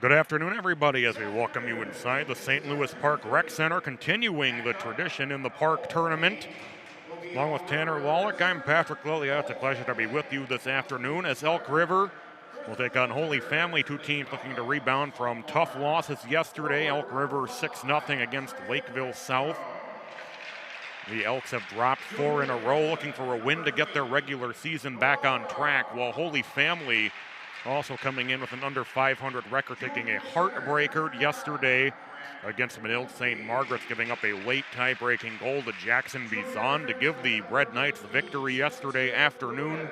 Good afternoon, everybody, as we welcome you inside the St. Louis Park Rec Center, continuing the tradition in the park tournament. Along with Tanner Lawlick, I'm Patrick Lilia. It's a pleasure to be with you this afternoon as Elk River will take on Holy Family, two teams looking to rebound from tough losses yesterday. Elk River 6-0 against Lakeville South. The Elks have dropped 4 in a row, looking for a win to get their regular season back on track, while Holy Family also coming in with an under 500 record, taking a heartbreaker yesterday against Manil St. Margaret's, giving up a late tie-breaking goal to Jackson Bizon to give the Red Knights the victory yesterday afternoon.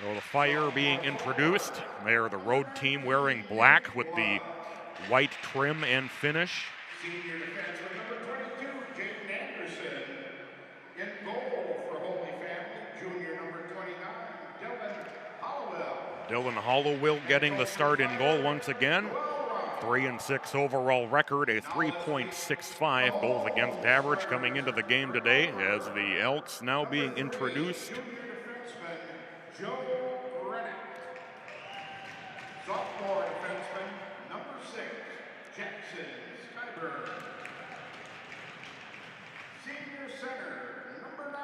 So the Fire being introduced. They are the road team wearing black with the white trim and finish. Senior defenseman number 22, Jaden Anderson. In goal for Holy Family, junior number 29, Dylan Hollowell. Dylan Hollowell getting the start in goal once again. 3-6 overall record, a 3.65 goals against average coming into the game today, as the Elks now being introduced. Junior defenseman Joe Brennan. Sophomore defenseman number 6, Jackson Skyberg. Senior center number 9,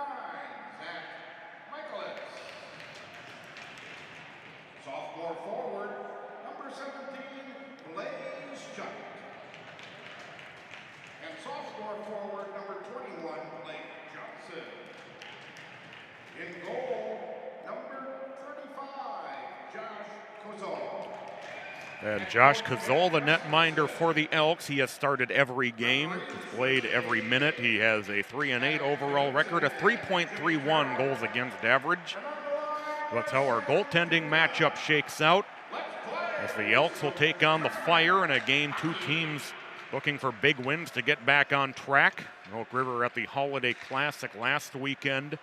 Zach Michaelis. Sophomore forward number 17, Blaze Chuck. And sophomore forward number 21, Blake Johnson. In goal, number 35, Josh Kozol. And Josh Kazol, the netminder for the Elks. He has started every game, played every minute. He has a 3-8 overall record, a 3.31 goals against average. That's how our goaltending matchup shakes out, as the Elks will take on the Fire in a game two teams looking for big wins to get back on track. Elk River at the Holiday Classic last weekend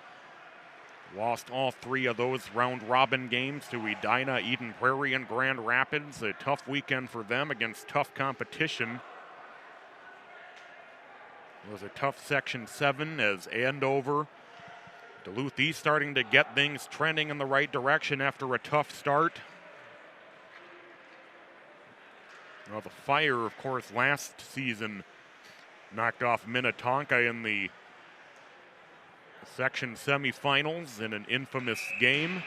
lost all 3 of those round-robin games to Edina, Eden Prairie, and Grand Rapids. A tough weekend for them against tough competition. It was a tough Section 7 as Andover, Duluth East starting to get things trending in the right direction after a tough start. Well, the Fire, of course, last season knocked off Minnetonka in the section semifinals in an infamous game.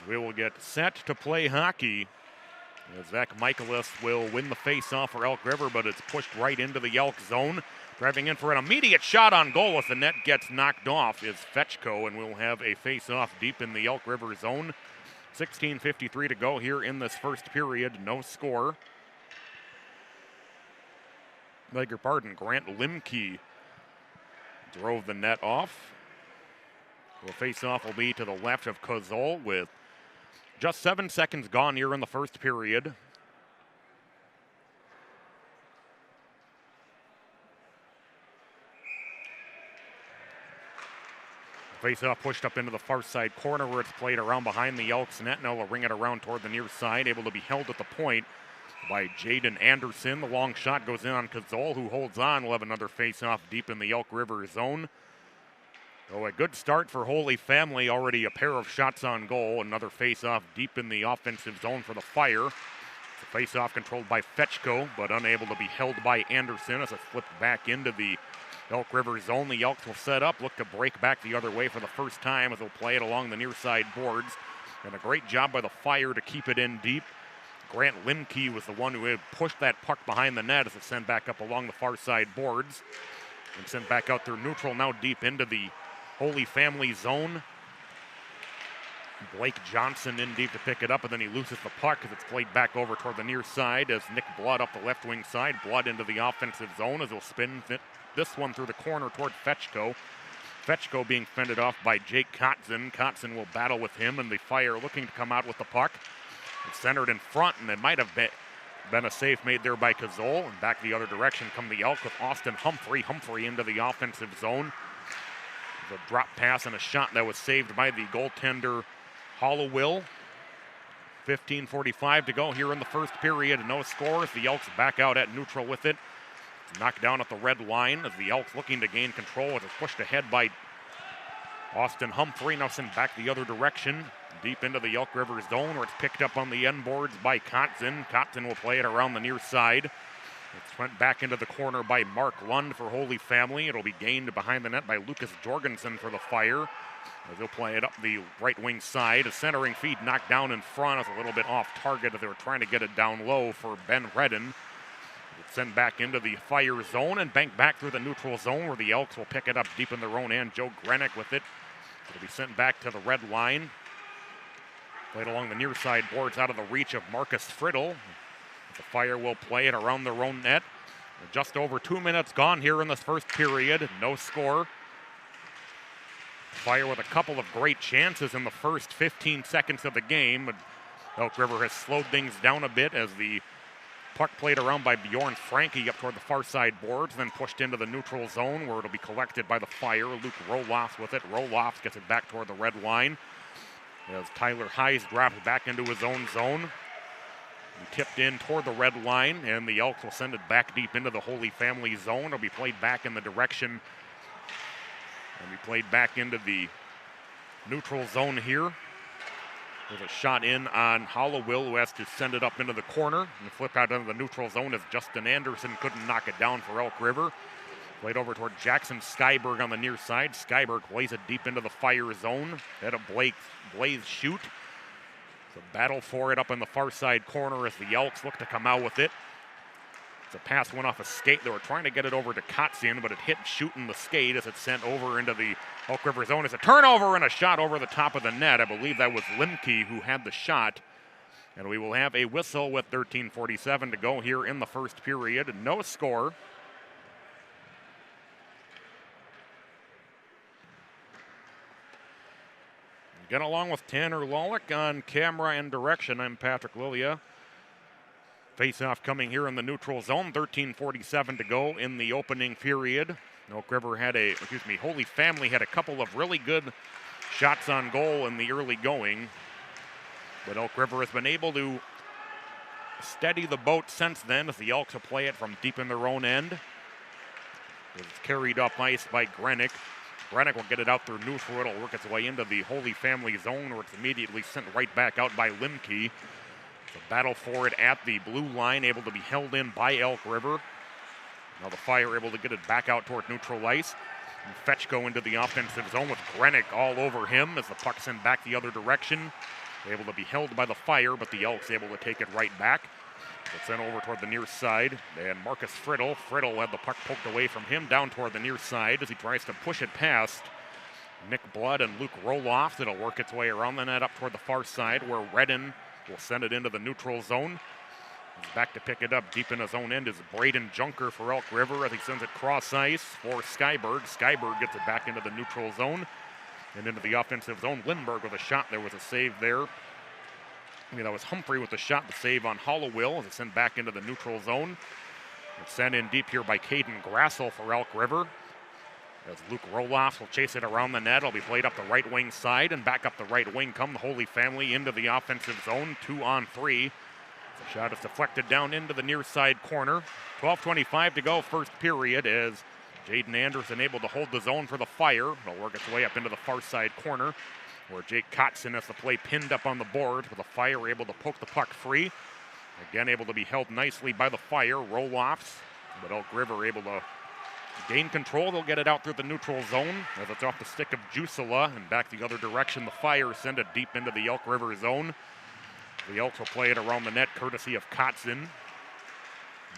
We will get set to play hockey. Zach Michaelis will win the face-off for Elk River, but it's pushed right into the Elk zone. Driving in for an immediate shot on goal as the net gets knocked off is Fetchko, and we'll have a face-off deep in the Elk River zone. 16:53 to go here in this first period. No score. Beg your pardon, Grant Limke drove the net off. The face-off will be to the left of Kozol with just 7 seconds gone here in the first period. Face-off pushed up into the far side corner where it's played around behind the Elks net. Now they'll ring it around toward the near side, able to be held at the point by Jaden Anderson. The long shot goes in on Kozol, who holds on. We'll have another face-off deep in the Elk River zone. So a good start for Holy Family, already a pair of shots on goal. Another face-off deep in the offensive zone for the Fire. The face-off controlled by Fetchko, but unable to be held by Anderson as it flipped back into the Elk River zone. The Elks will set up, look to break back the other way for the first time as they'll play it along the near side boards. And a great job by the Fire to keep it in deep. Grant Limke was the one who had pushed that puck behind the net as it sent back up along the far side boards. And sent back out through neutral, now deep into the Holy Family zone. Blake Johnson in deep to pick it up, and then he loses the puck as it's played back over toward the near side as Nick Blood up the left wing side. Blood into the offensive zone as he'll spin this one through the corner toward Fetchko. Fetchko being fended off by Jake Kotzen. Kotzen will battle with him, and the Fire looking to come out with the puck. It's centered in front, and it might have been a save made there by Kozol. And back the other direction come the Elk with Austin Humphrey. Humphrey into the offensive zone. The drop pass and a shot that was saved by the goaltender Hollowell. 15:45 to go here in the first period. No scores. The Elks back out at neutral with it. Knocked down at the red line as the Elks looking to gain control. It is pushed ahead by Austin Humphrey now sent back the other direction, deep into the Elk River zone, where it's picked up on the end boards by Kotzen. Kotzen will play it around the near side. It's went back into the corner by Mark Lund for Holy Family. It'll be gained behind the net by Lucas Jorgensen for the Fire, as he'll play it up the right wing side. A centering feed knocked down in front. It's a little bit off target as they were trying to get it down low for Ben Redden. It's sent back into the Fire zone and banked back through the neutral zone, where the Elks will pick it up deep in their own end. Joe Grenick with it. It'll be sent back to the red line. Played along the near side boards out of the reach of Marcus Friddle. The Fire will play it around their own net. Just over 2 minutes gone here in this first period. No score. Fire with a couple of great chances in the first 15 seconds of the game. Elk River has slowed things down a bit as the puck played around by Bjorn Franke up toward the far side boards, then pushed into the neutral zone where it'll be collected by the Fire. Luke Roloff with it. Roloff gets it back toward the red line as Tyler Hayes drops back into his own zone. He tipped in toward the red line, and the Elks will send it back deep into the Holy Family zone. It'll be played back in the direction, and be played back into the neutral zone here. There's a shot in on Hollowell, who has to send it up into the corner. And the flip out into the neutral zone as Justin Anderson couldn't knock it down for Elk River. Played over toward Jackson Skyberg on the near side. Skyberg plays it deep into the Fire zone. Had a Blaze shoot. It's a battle for it up in the far side corner as the Elks look to come out with it. It's a pass went off a skate. They were trying to get it over to Kotzen, but it hit shooting the skate as it sent over into the Elk River zone. It's a turnover and a shot over the top of the net. I believe that was Limke who had the shot. And we will have a whistle with 13:47 to go here in the first period. No score. Get along with Tanner Lawlick on camera and direction. I'm Patrick Lilia. Face-off coming here in the neutral zone. 13:47 to go in the opening period. Elk River Holy Family had a couple of really good shots on goal in the early going. But Elk River has been able to steady the boat since then as the Elks will play it from deep in their own end. It's carried up ice by Grenick. Grenick will get it out through neutral. It'll work its way into the Holy Family zone, where it's immediately sent right back out by Limke. It's a battle for it at the blue line, able to be held in by Elk River. Now the Fire able to get it back out toward neutral ice. And Fetchko into the offensive zone with Grenick all over him as the puck sent back the other direction. Able to be held by the Fire, but the Elks able to take it right back. It's sent over toward the near side, and Marcus Friddle. Friddle had the puck poked away from him down toward the near side as he tries to push it past Nick Blood and Luke Roloff. It'll work its way around the net up toward the far side, where Redden will send it into the neutral zone. He's back to pick it up deep in his own end is Braden Junker for Elk River as he sends it cross ice for Skyberg. Skyberg gets it back into the neutral zone and into the offensive zone. Lindbergh with a shot. There was a save there. That was Humphrey with the shot, the save on Hollowell as it's sent back into the neutral zone. It's sent in deep here by Caden Grassel for Elk River. As Luke Roloff will chase it around the net. It'll be played up the right wing side, and back up the right wing come the Holy Family into the offensive zone, 2-on-3. The shot is deflected down into the near side corner. 12:25 to go, first period, as Jaden Anderson able to hold the zone for the Fire. It'll work its way up into the far side corner, where Jake Kotzen has the play pinned up on the board, with the Fire able to poke the puck free. Again, able to be held nicely by the Fire. Roll-offs, but Elk River able to gain control. They'll get it out through the neutral zone as it's off the stick of Jusela, and back the other direction. The Fire send it deep into the Elk River zone. The Elks will play it around the net, courtesy of Kotzen.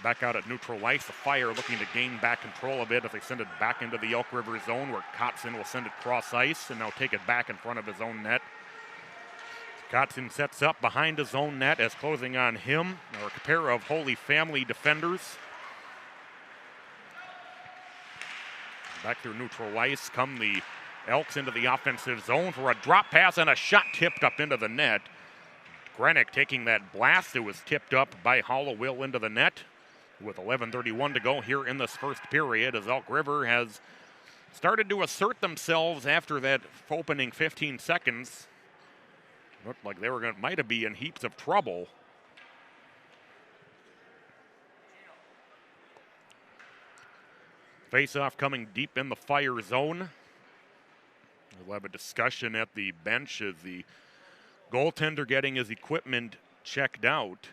Back out at neutral ice, the Fire looking to gain back control a bit as they send it back into the Elk River zone, where Kotzen will send it cross ice and now take it back in front of his own net. Kotzen sets up behind his own net as closing on him are a pair of Holy Family defenders. Back through neutral ice come the Elks into the offensive zone for a drop pass and a shot tipped up into the net. Grenick taking that blast. It was tipped up by Hollowell into the net. With 11:31 to go here in this first period, as Elk River has started to assert themselves after that opening 15 seconds. Looked like they were might have been in heaps of trouble. Face-off coming deep in the Fire zone. We'll have a discussion at the bench as the goaltender getting his equipment checked out.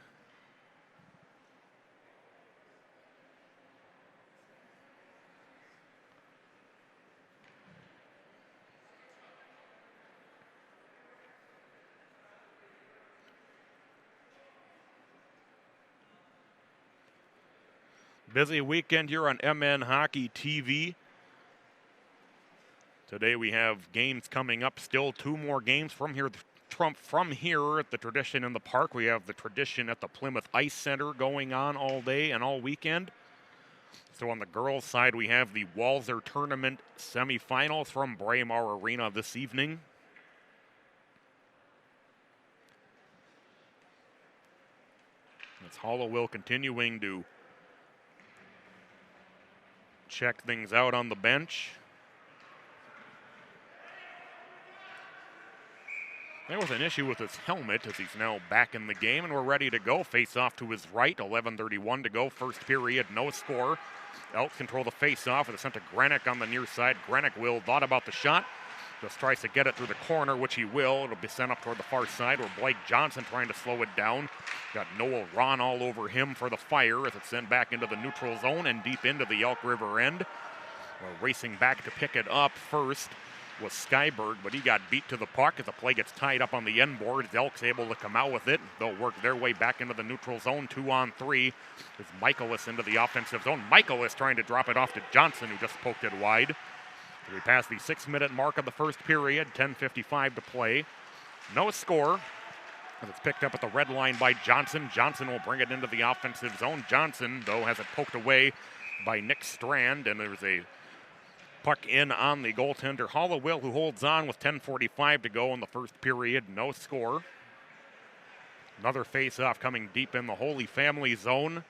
Busy weekend here on MN Hockey TV. Today we have games coming up still. 2 more games from here. From here at the Tradition in the Park. We have the Tradition at the Plymouth Ice Center going on all day and all weekend. So on the girls' side, we have the Walzer Tournament semifinals from Braemar Arena this evening. It's Hollowell continuing to check things out on the bench. There was an issue with his helmet as he's now back in the game, and we're ready to go. Face off to his right, 11:31 to go. First period, no score. Elks control the face-off, and it's sent to Grenick on the near side. Grenick will thought about the shot. Just tries to get it through the corner, which he will. It'll be sent up toward the far side where Blake Johnson trying to slow it down. Got Noel Ron all over him for the fire as it's sent back into the neutral zone and deep into the Elk River end. We're racing back to pick it up first was Skyberg, but he got beat to the puck as the play gets tied up on the end board. Elk's able to come out with it. They'll work their way back into the neutral zone. 2-on-3 as Michaelis into the offensive zone. Michaelis trying to drop it off to Johnson, who just poked it wide. We pass the 6-minute mark of the first period. 10:55 to play. No score. As it's picked up at the red line by Johnson. Johnson will bring it into the offensive zone. Johnson, though, has it poked away by Nick Strand, and there's a puck in on the goaltender Hollowell, who holds on with 10:45 to go in the first period. No score. Another face-off coming deep in the Holy Family zone.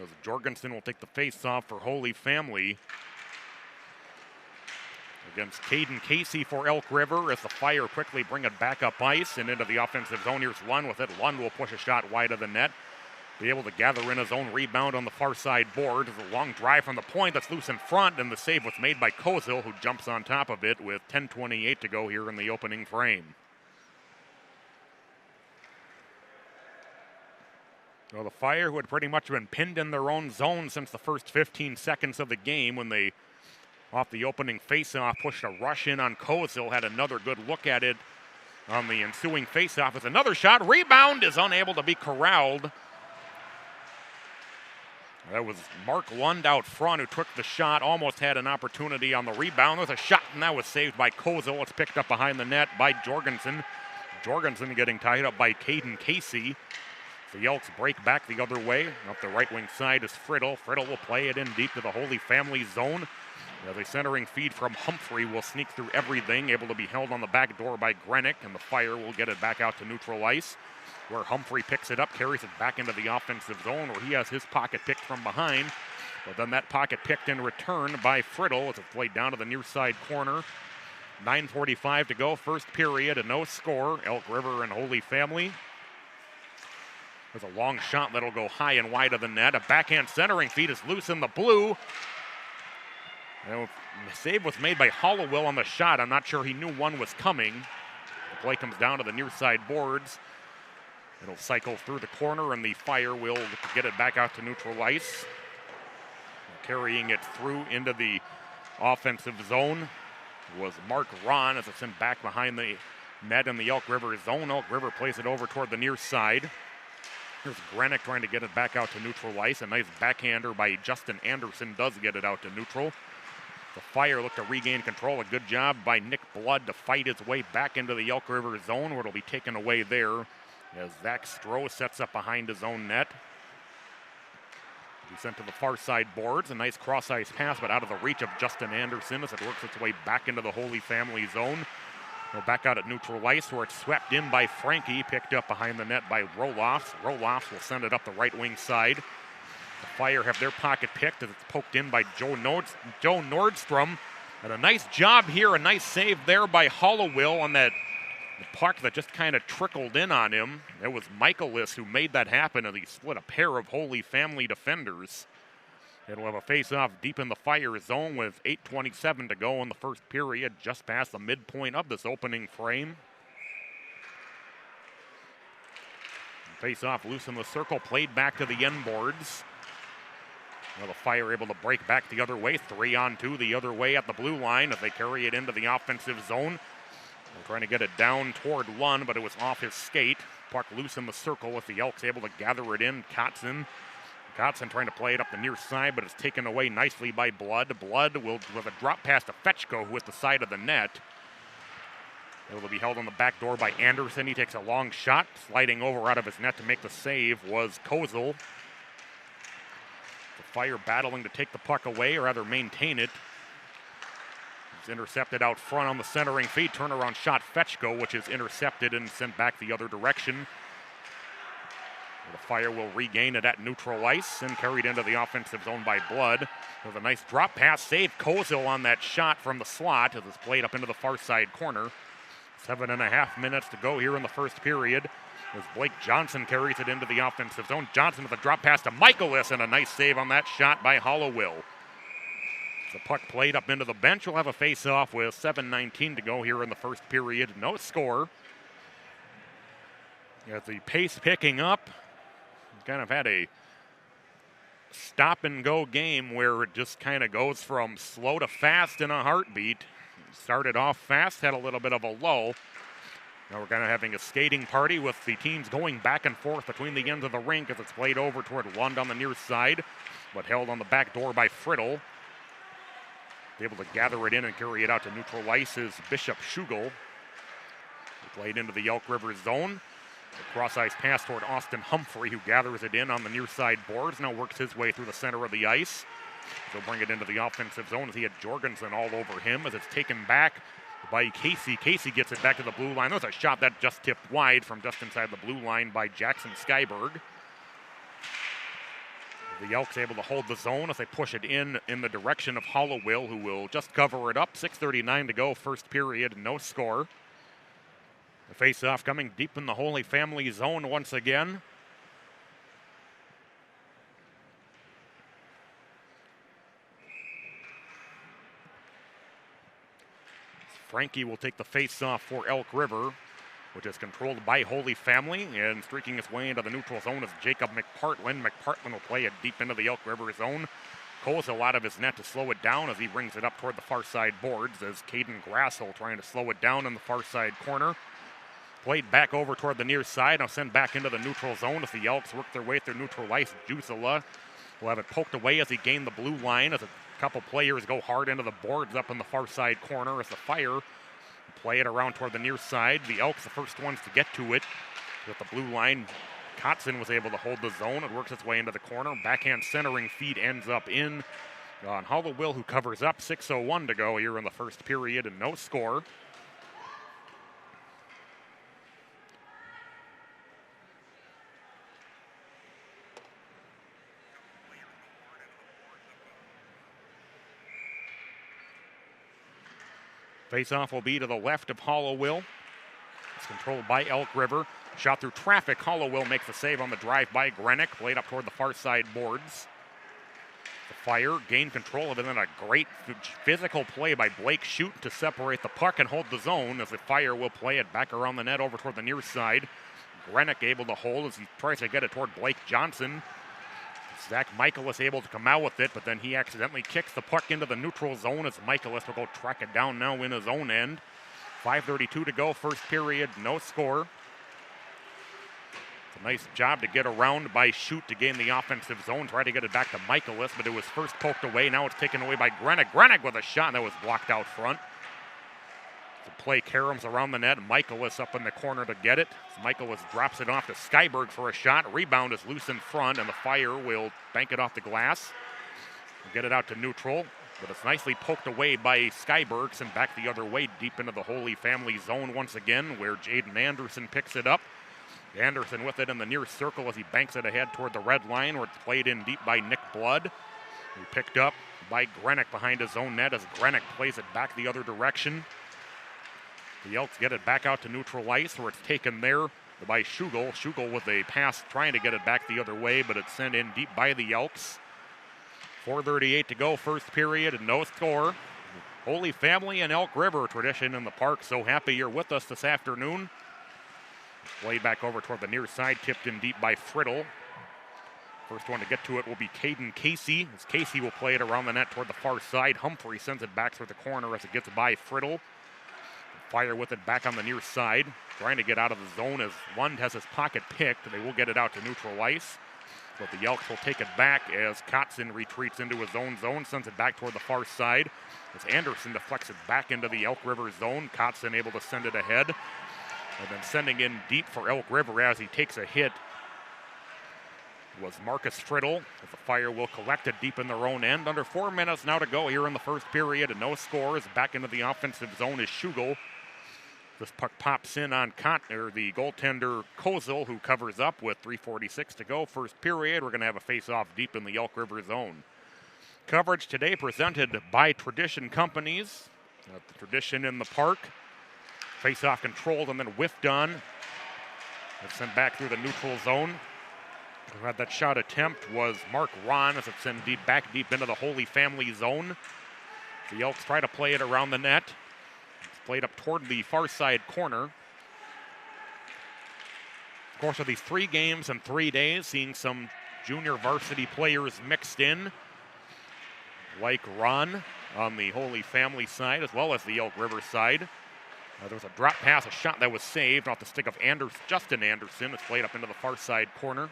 As Jorgensen will take the face-off for Holy Family against Caden Casey for Elk River as the Fire quickly bring it back up ice and into the offensive zone. Here's Lund with it. Lund will push a shot wide of the net. Be able to gather in his own rebound on the far side board. There's a long drive from the point that's loose in front, and the save was made by Kozil, who jumps on top of it with 10:28 to go here in the opening frame. Well, the Fire, who had pretty much been pinned in their own zone since the first 15 seconds of the game when they, off the opening faceoff, pushed a rush in on Kozil, had another good look at it on the ensuing faceoff with another shot. Rebound is unable to be corralled. That was Mark Lund out front who took the shot, almost had an opportunity on the rebound. There's a shot, and that was saved by Kozil. It's picked up behind the net by Jorgensen. Jorgensen getting tied up by Caden Casey. The Elks break back the other way. Up the right wing side is Friddle. Friddle will play it in deep to the Holy Family zone. The centering feed from Humphrey will sneak through everything, able to be held on the back door by Grenick, and the Fire will get it back out to neutral ice, where Humphrey picks it up, carries it back into the offensive zone, where he has his pocket picked from behind. But then that pocket picked in return by Friddle as it's played down to the near side corner. 9:45 to go, first period, and no score. Elk River and Holy Family. There's a long shot that'll go high and wide of the net. A backhand centering feed is loose in the blue. The save was made by Hollowell on the shot. I'm not sure he knew one was coming. The play comes down to the near side boards. It'll cycle through the corner, and the Fire will get it back out to neutral ice. Carrying it through into the offensive zone was Mark Ron as it's sent back behind the net in the Elk River zone. Elk River plays it over toward the near side. Here's Grenick trying to get it back out to neutral ice. A nice backhander by Justin Anderson does get it out to neutral. The Fire look to regain control. A good job by Nick Blood to fight his way back into the Elk River zone, where it'll be taken away there as Zach Stroh sets up behind his own net. He's sent to the far side boards. A nice cross-ice pass, but out of the reach of Justin Anderson as it works its way back into the Holy Family zone. We're back out at neutral ice where it's swept in by Frankie, picked up behind the net by Roloffs. Roloffs will send it up the right wing side. The Fire have their pocket picked as it's poked in by Joe Nordstrom. And a nice job here, a nice save there by Hollowell on that puck that just kind of trickled in on him. It was Michaelis who made that happen as he split a pair of Holy Family defenders. It'll have a face-off deep in the Fire zone with 8:27 to go in the first period, just past the midpoint of this opening frame. Face-off loose in the circle, played back to the end boards. Well, the Fire able to break back the other way, 3-on-2 the other way at the blue line as they carry it into the offensive zone. They're trying to get it down toward Lund, but it was off his skate. Puck loose in the circle with the Elks able to gather it in. Kotzen trying to play it up the near side, but it's taken away nicely by Blood. Blood will, with a drop pass to Fetchko, who hit the side of the net. Able to be held on the back door by Anderson. He takes a long shot. Sliding over out of his net to make the save was Kozel. The Fire battling to take the puck away, or rather maintain it. It's intercepted out front on the centering feed. Turnaround shot Fetchko, which is intercepted and sent back the other direction. The Fire will regain it at neutral ice and carried into the offensive zone by Blood. With a nice drop pass save. Kozel on that shot from the slot as it's played up into the far side corner. 7.5 minutes to go here in the first period as Blake Johnson carries it into the offensive zone. Johnson with a drop pass to Michaelis and a nice save on that shot by Hollowell. The puck played up into the bench. We'll have a face-off with 7:19 to go here in the first period. No score. As the pace picking up, kind of had a stop-and-go game where it just kind of goes from slow to fast in a heartbeat. Started off fast, had a little bit of a lull. Now we're kind of having a skating party with the teams going back and forth between the ends of the rink as it's played over toward Lund on the near side, but held on the back door by Friddle. Able to gather it in and carry it out to neutral ice is Bishop Schugel. Played into the Elk River zone. A cross-ice pass toward Austin Humphrey, who gathers it in on the near side boards. Now works his way through the center of the ice. He'll bring it into the offensive zone as he had Jorgensen all over him as it's taken back by Casey. Casey gets it back to the blue line. There's a shot that just tipped wide from just inside the blue line by Jackson Skyberg. The Elks able to hold the zone as they push it in the direction of Hollowell, who will just cover it up. 6:39 to go, first period, no score. The face-off coming deep in the Holy Family zone once again. Frankie will take the face-off for Elk River, which is controlled by Holy Family, and streaking its way into the neutral zone is Jacob McPartland. McPartland will play it deep into the Elk River zone. Kozel out of his net to slow it down as he brings it up toward the far side boards as Caden Grassel trying to slow it down in the far side corner. Played back over toward the near side, now sent back into the neutral zone as the Elks work their way through neutral ice. Jusela will have it poked away as he gained the blue line as a couple players go hard into the boards up in the far side corner as the Fire play it around toward the near side. The Elks the first ones to get to it with the blue line. Kotzen was able to hold the zone. It works its way into the corner. Backhand centering feed ends up in on Hollowell, who covers up. 6:01 to go here in the first period and no score. Face-off will be to the left of Hollowell. It's controlled by Elk River. Shot through traffic. Hollowell makes the save on the drive by Grenick. Played up toward the far side boards. The Fire gain control of it, and then a great physical play by Blake Shute to separate the puck and hold the zone as the Fire will play it back around the net over toward the near side. Grenick able to hold as he tries to get it toward Blake Johnson. Zach Michaelis able to come out with it, but then he accidentally kicks the puck into the neutral zone as Michaelis will go track it down now in his own end. 5:32 to go, first period, no score. It's a nice job to get around by Shute to gain the offensive zone, try to get it back to Michaelis, but it was first poked away. Now it's taken away by Grenick. Grenick with a shot that was blocked out front. The play caroms around the net. Michaelis up in the corner to get it. Michaelis drops it off to Skyberg for a shot. Rebound is loose in front, and the Fire will bank it off the glass. Get it out to neutral, but it's nicely poked away by Skyberg, sent back the other way deep into the Holy Family zone once again, where Jaden Anderson picks it up. Anderson with it in the near circle as he banks it ahead toward the red line, where it's played in deep by Nick Blood. He picked up by Grenick behind his own net as Grenick plays it back the other direction. The Elks get it back out to neutral ice, where it's taken there by Schugel. Schugel with a pass trying to get it back the other way, but it's sent in deep by the Elks. 4:38 to go, first period, and no score. Holy Family and Elk River, tradition in the park. So happy you're with us this afternoon. Played back over toward the near side, tipped in deep by Friddle. First one to get to it will be Caden Casey, as Casey will play it around the net toward the far side. Humphrey sends it back toward the corner as it gets by Friddle. Fire with it back on the near side, trying to get out of the zone as Lund has his pocket picked. They will get it out to neutral ice, but the Elks will take it back as Kotzen retreats into his own zone, sends it back toward the far side. As Anderson deflects it back into the Elk River zone, Kotzen able to send it ahead. And then sending in deep for Elk River as he takes a hit was Marcus Friddle. As the Fire will collect it deep in their own end. Under 4 minutes now to go here in the first period, and no scores. Back into the offensive zone is Schugel. This puck pops in on the goaltender Kozel, who covers up with 3:46 to go. First period, we're going to have a face-off deep in the Elk River zone. Coverage today presented by Tradition Companies. The Tradition in the park. Face-off controlled and then whiffed on. And sent back through the neutral zone. Who had that shot attempt was Mark Ron as it's sent back deep into the Holy Family zone. The Elks try to play it around the net. It's played up toward the far side corner. Of course, of these 3 games in 3 days, seeing some junior varsity players mixed in, like Ron on the Holy Family side as well as the Elk River side. There was a drop pass, a shot that was saved off the stick of Justin Anderson. It's played up into the far side corner.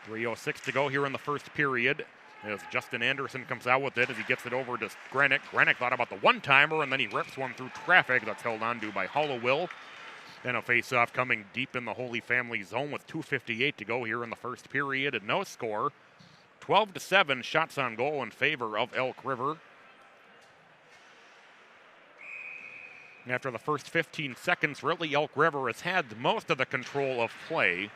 3:06 to go here in the first period as Justin Anderson comes out with it as he gets it over to Grenick. Grenick thought about the one-timer, and then he rips one through traffic that's held on to by Hollowell. Then a face-off coming deep in the Holy Family zone with 2:58 to go here in the first period and no score. 12-7 shots on goal in favor of Elk River. After the first 15 seconds, really Elk River has had most of the control of play.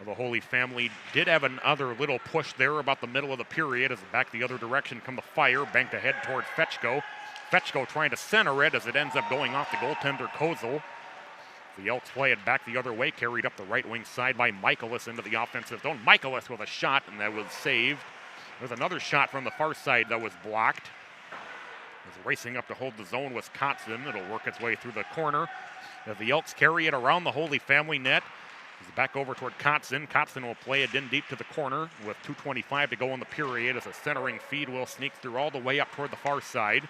The Holy Family did have another little push there about the middle of the period as back the other direction come the Fire, banked ahead toward Fetchko. Fetchko trying to center it as it ends up going off the goaltender Kozel. The Elks play it back the other way, carried up the right wing side by Michaelis into the offensive zone. Michaelis with a shot, and that was saved. There's another shot from the far side that was blocked. As racing up to hold the zone was Kotzen. It'll work its way through the corner as the Elks carry it around the Holy Family net. He's back over toward Kotzen. Kotzen will play it in deep to the corner with 2:25 to go in the period as a centering feed will sneak through all the way up toward the far side.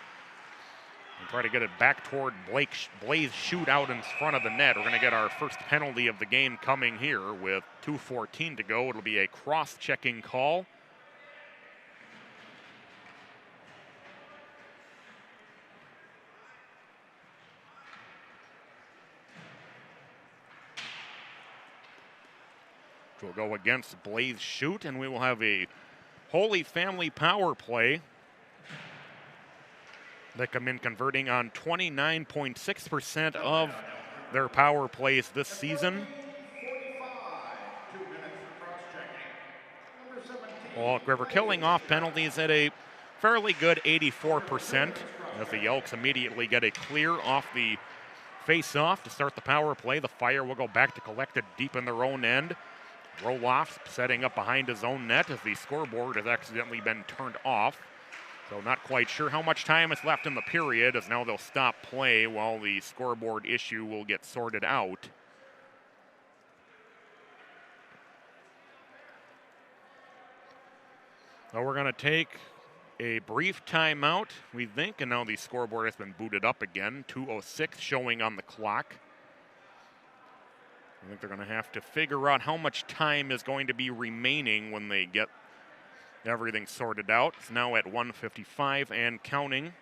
And try to get it back toward Blaze Shoot out in front of the net. We're going to get our first penalty of the game coming here with 2:14 to go. It'll be a cross-checking call. Will go against Blaze Shoot, and we will have a Holy Family power play. They come in converting on 29.6% of their power plays this season. Elk River killing off penalties at a fairly good 84%, as the Elks immediately get a clear off the face-off to start the power play. The Fire will go back to collect it deep in their own end. Roloff setting up behind his own net as the scoreboard has accidentally been turned off. So not quite sure how much time is left in the period, as now they'll stop play while the scoreboard issue will get sorted out. So we're going to take a brief timeout, we think, and now the scoreboard has been booted up again. 2:06 showing on the clock. I think they're going to have to figure out how much time is going to be remaining when they get everything sorted out. It's now at 1:55 and counting.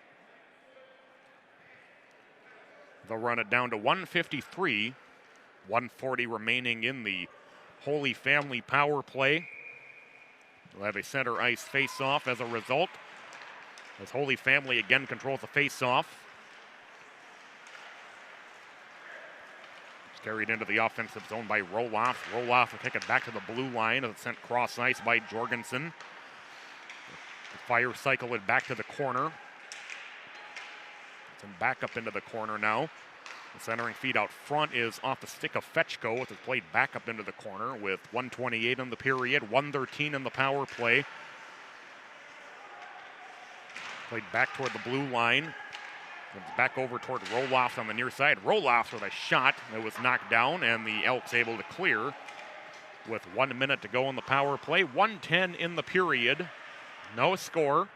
They'll run it down to 1:53. 1:40 remaining in the Holy Family power play. We'll have a center ice face-off as a result, as Holy Family again controls the face-off. Carried into the offensive zone by Roloff. Roloff will take it back to the blue line as it's sent cross ice by Jorgensen. The Fire cycle it back to the corner. It's back up into the corner now. The centering feed out front is off the stick of Fetchko, with it played back up into the corner with 1:28 in the period, 1:13 in the power play. Played back toward the blue line. Comes back over toward Roloff on the near side. Roloff with a shot that was knocked down, and the Elks able to clear with 1 minute to go in the power play. 1:10 in the period. No score.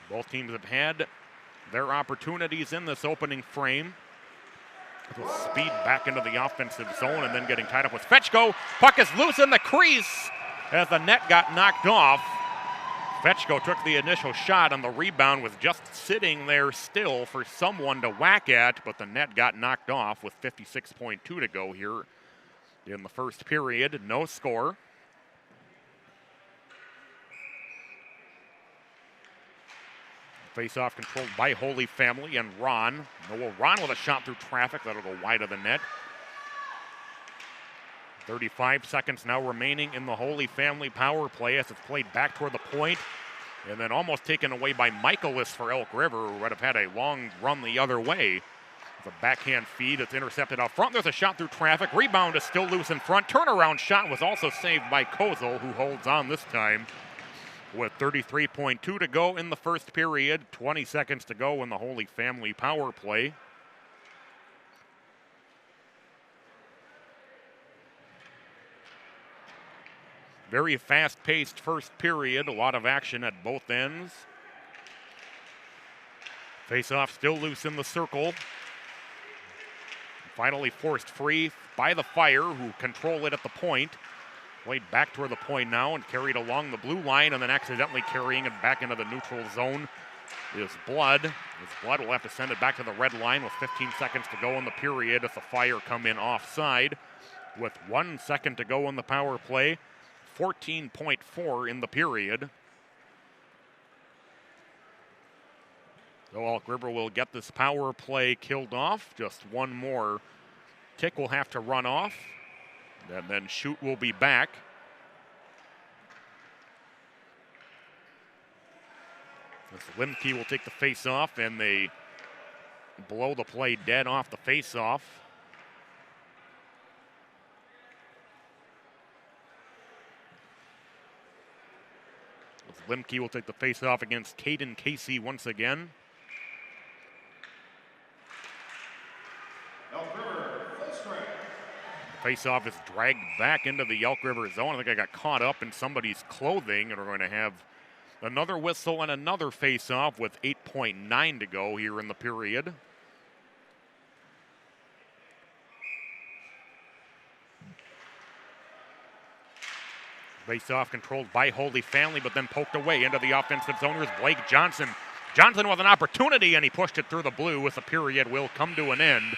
Both teams have had their opportunities in this opening frame. With speed back into the offensive zone and then getting tied up with Fetchko. Puck is loose in the crease as the net got knocked off. Fetchko took the initial shot, and the rebound was just sitting there still for someone to whack at, but the net got knocked off with 56.2 to go here in the first period. No score. Face-off controlled by Holy Family and Ron. Noah Ron with a shot through traffic. That'll go wide of the net. 35 seconds now remaining in the Holy Family power play as it's played back toward the point. And then almost taken away by Michaelis for Elk River, who would have had a long run the other way. It's a backhand feed. It's intercepted out front. There's a shot through traffic. Rebound is still loose in front. Turnaround shot was also saved by Kozel, who holds on this time. With 33.2 to go in the first period, 20 seconds to go in the Holy Family power play. Very fast-paced first period, a lot of action at both ends. Face-off still loose in the circle. Finally forced free by the Fire, who control it at the point. Played back toward the point now and carried along the blue line, and then accidentally carrying it back into the neutral zone is Blood. As Blood will have to send it back to the red line with 15 seconds to go in the period as the Fire come in offside. With 1 second to go in the power play, 14.4 in the period. So Elk River will get this power play killed off. Just one more tick will have to run off. And then Shoot will be back. As Limke will take the face-off, and they blow the play dead off the face-off. As Limke will take the face-off against Caden Casey once again. Face-off is dragged back into the Elk River zone. I think I got caught up in somebody's clothing, and we're going to have another whistle and another face-off with 8.9 to go here in the period. Face-off controlled by Holy Family, but then poked away into the offensive zone. Here's Blake Johnson. Johnson with an opportunity, and he pushed it through the blue as the period will come to an end.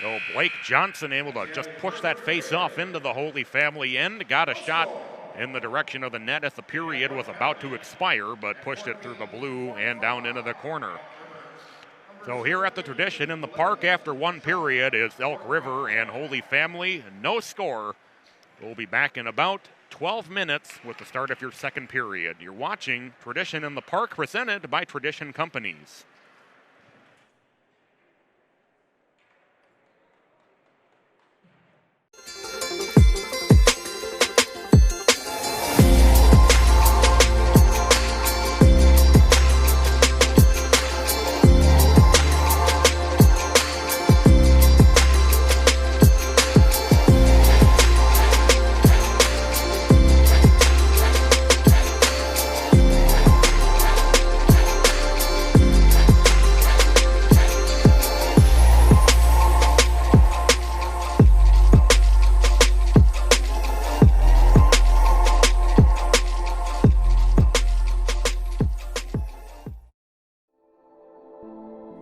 So Blake Johnson able to just push that face-off into the Holy Family end. Got a shot in the direction of the net as the period was about to expire, but pushed it through the blue and down into the corner. So here at the Tradition in the park after one period is Elk River and Holy Family. No score. We'll be back in about 12 minutes with the start of your second period. You're watching Tradition in the Park, presented by Tradition Companies.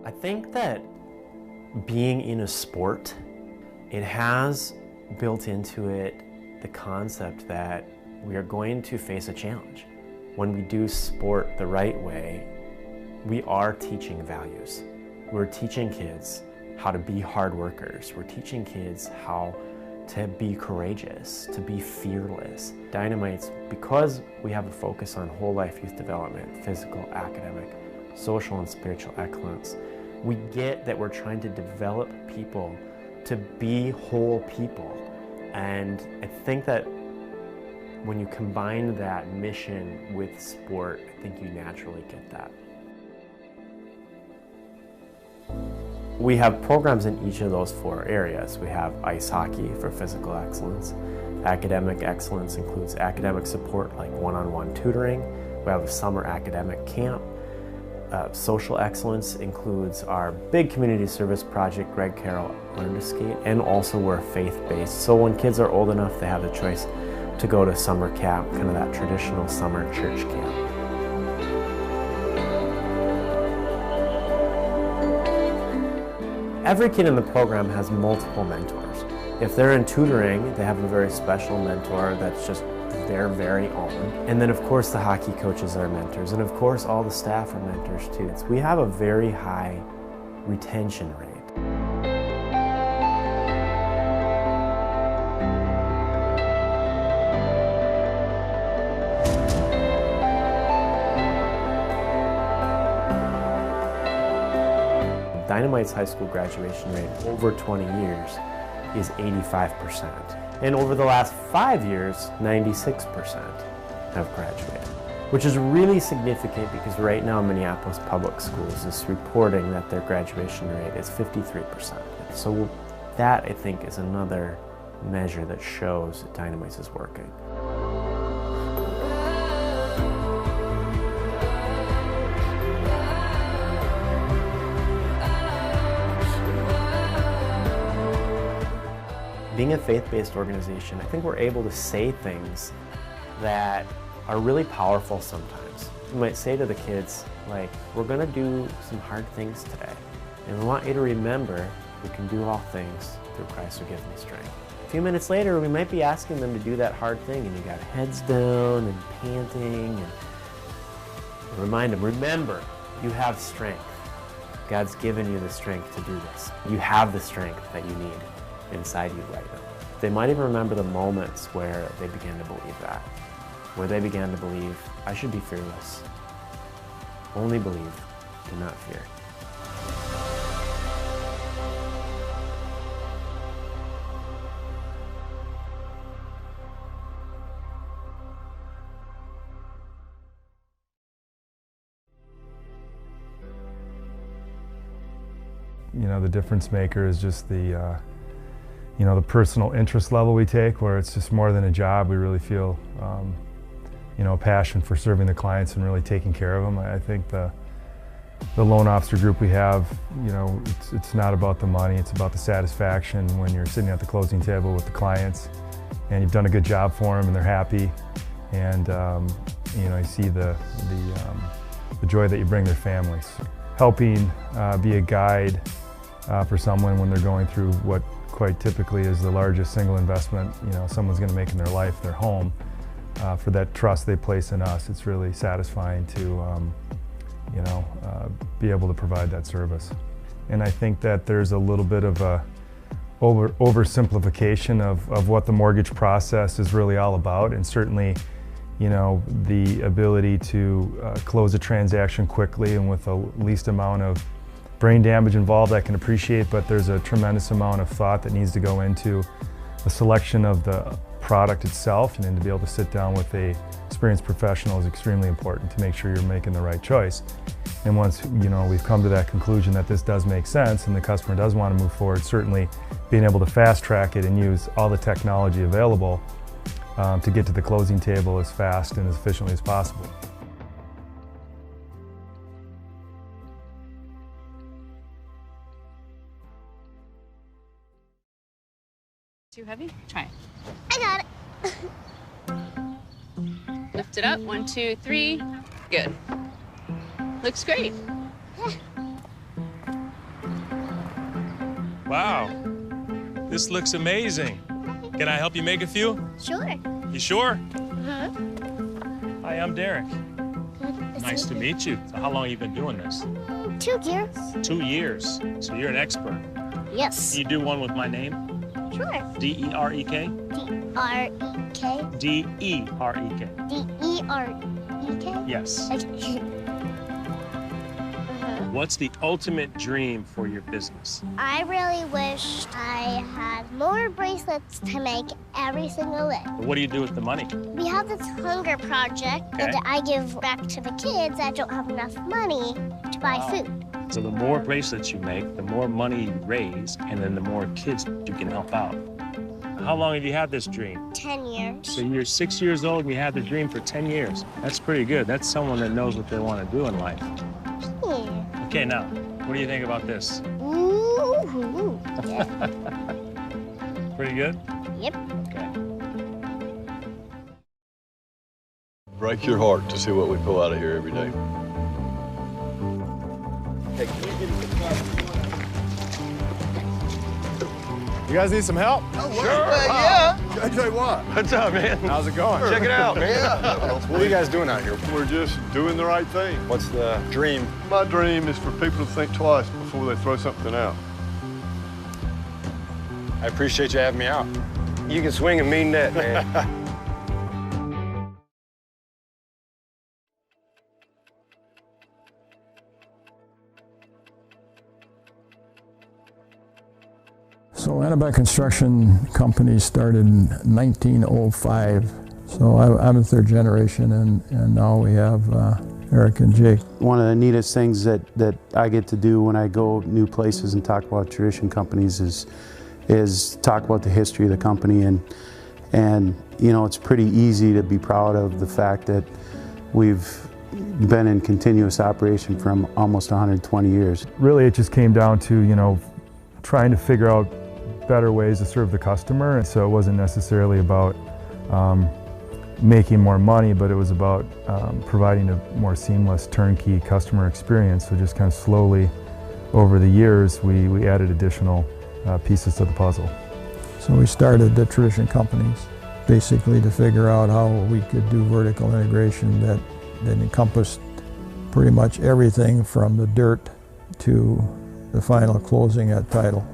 I think that being in a sport, it has built into it the concept that we are going to face a challenge. When we do sport the right way, we are teaching values. We're teaching kids how to be hard workers. We're teaching kids how to be courageous, to be fearless. Dynamite's, because we have a focus on whole life youth development, physical, academic, social and spiritual excellence, We get that we're trying to develop people to be whole people. And I think that when you combine that mission with sport, I think you naturally get that. We have programs in each of those 4 areas. We have ice hockey for physical excellence. Academic excellence includes academic support like one-on-one tutoring. We have a summer academic camp. Social excellence includes our big community service project, Greg Carroll Learn to Skate, and also we're faith-based. So when kids are old enough, they have the choice to go to summer camp, kind of that traditional summer church camp. Every kid in the program has multiple mentors. If they're in tutoring, they have a very special mentor that's just their very own. And then of course the hockey coaches are mentors, and of course all the staff are mentors too. We have a very high retention rate. Dynamite's high school graduation rate over 20 years is 85%. And over the last 5 years, 96% have graduated, which is really significant because right now Minneapolis Public Schools is reporting that their graduation rate is 53%. So that, I think, is another measure that shows that Dynamite is working. Being a faith-based organization, I think we're able to say things that are really powerful sometimes. You might say to the kids, like, we're gonna do some hard things today. And we want you to remember, we can do all things through Christ who gives me strength. A few minutes later, we might be asking them to do that hard thing, and you got heads down and panting, and remind them, remember, you have strength. God's given you the strength to do this. You have the strength that you need inside you right now. They might even remember the moments where they began to believe that, where they began to believe, I should be fearless. Only believe, do not fear. You know, the difference maker is just the the personal interest level we take, where it's just more than a job. We really feel, a passion for serving the clients and really taking care of them. I think the loan officer group we have, it's not about the money, it's about the satisfaction when you're sitting at the closing table with the clients and you've done a good job for them and they're happy, and you see the joy that you bring their families. Helping be a guide for someone when they're going through what quite typically is the largest single investment someone's going to make in their life, their home. For that trust they place in us, it's really satisfying to be able to provide that service. And I think that there's a little bit of a oversimplification of what the mortgage process is really all about, and certainly the ability to close a transaction quickly and with the least amount of brain damage involved, I can appreciate, but there's a tremendous amount of thought that needs to go into the selection of the product itself, and then to be able to sit down with an experienced professional is extremely important to make sure you're making the right choice. And once we've come to that conclusion that this does make sense and the customer does want to move forward, certainly being able to fast track it and use all the technology available to get to the closing table as fast and as efficiently as possible. Too heavy? Try it. I got it. Lift it up. 1, 2, 3. Good. Looks great. Wow. This looks amazing. Can I help you make a few? Sure. You sure? Uh-huh. Hi, I'm Derek. Nice to meet you. So how long have you been doing this? 2 years. 2 years. So you're an expert. Yes. Can you do one with my name? Sure. D-E-R-E-K? D-R-E-K. D-E-R-E-K. D-E-R-E-K? Yes. Okay. Uh-huh. What's the ultimate dream for your business? I really wish I had more bracelets to make every single day. What do you do with the money? We have this hunger project that I give back to the kids that don't have enough money to buy food. So the more bracelets you make, the more money you raise, and then the more kids you can help out. How long have you had this dream? 10 years. So you're 6 years old and you had the dream for 10 years. That's pretty good. That's someone that knows what they want to do in life. Yeah. Okay, now, what do you think about this? Ooh. Yeah. Pretty good? Yep. Okay. Break your heart to see what we pull out of here every day. You guys need some help? Sure, yeah. JJ, what? What's up, man? How's it going? Check it out, man. What are you guys doing out here? We're just doing the right thing. What's the dream? My dream is for people to think twice before they throw something out. I appreciate you having me out. You can swing a mean net, man. So Anabai Construction Company started in 1905. So I'm a third generation, and now we have Eric and Jake. One of the neatest things that I get to do when I go new places and talk about tradition companies is talk about the history of the company, and you know, it's pretty easy to be proud of the fact that we've been in continuous operation for almost 120 years. Really, it just came down to, you know, trying to figure out better ways to serve the customer. And so it wasn't necessarily about making more money, but it was about providing a more seamless turnkey customer experience. So just kind of slowly over the years, we added additional pieces to the puzzle. So we started the tradition companies basically to figure out how we could do vertical integration that encompassed pretty much everything from the dirt to the final closing at title.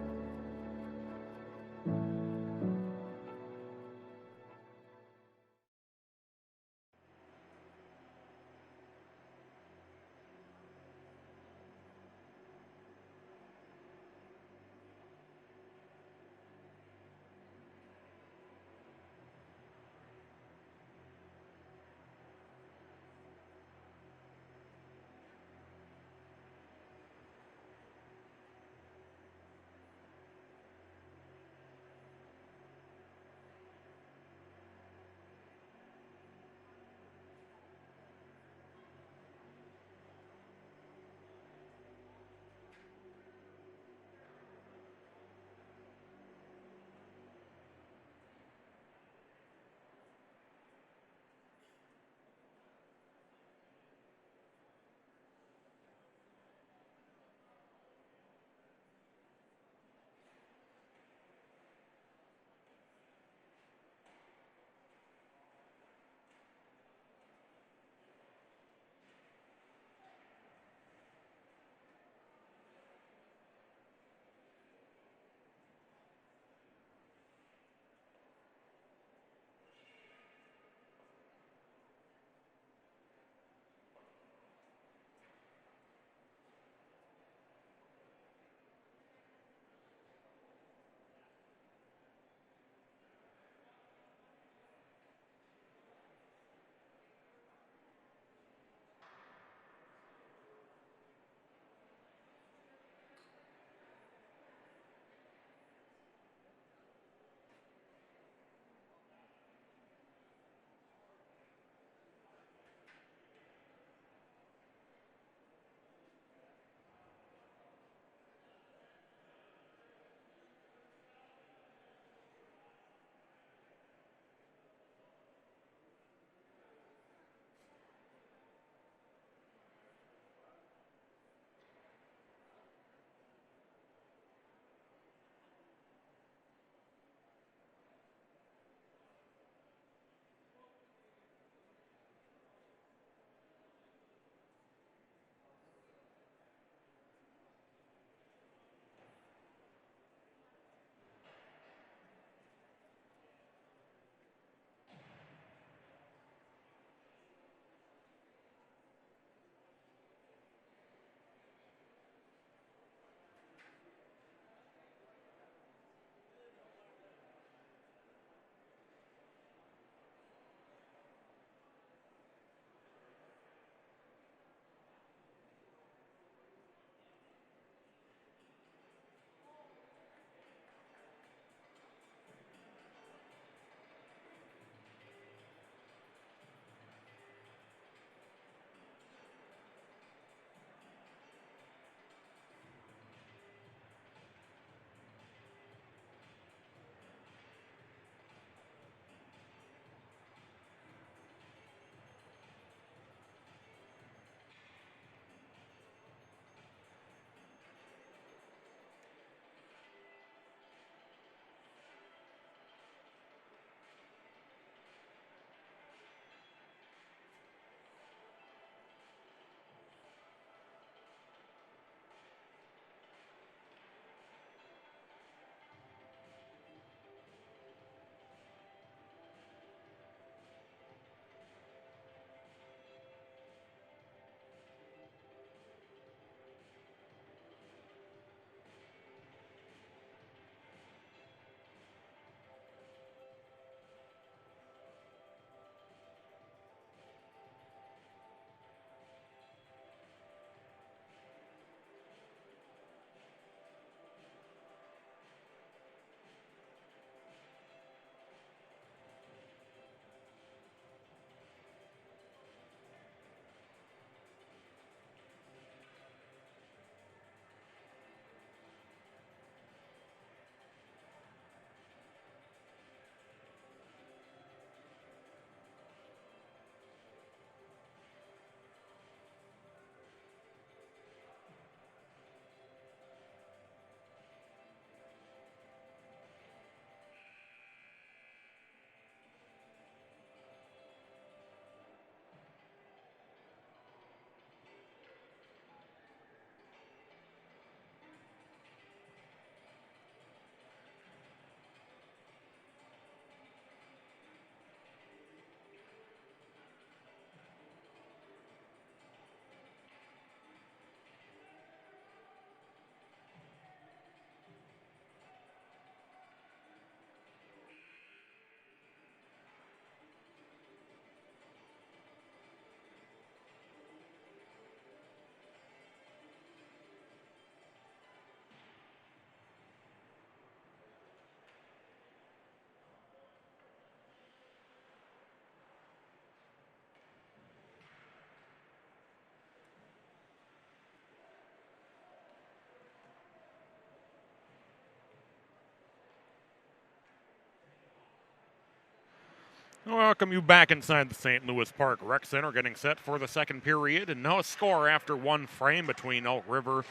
Welcome you back inside the St. Louis Park Rec Center, getting set for the second period, and no score after one frame between Elk River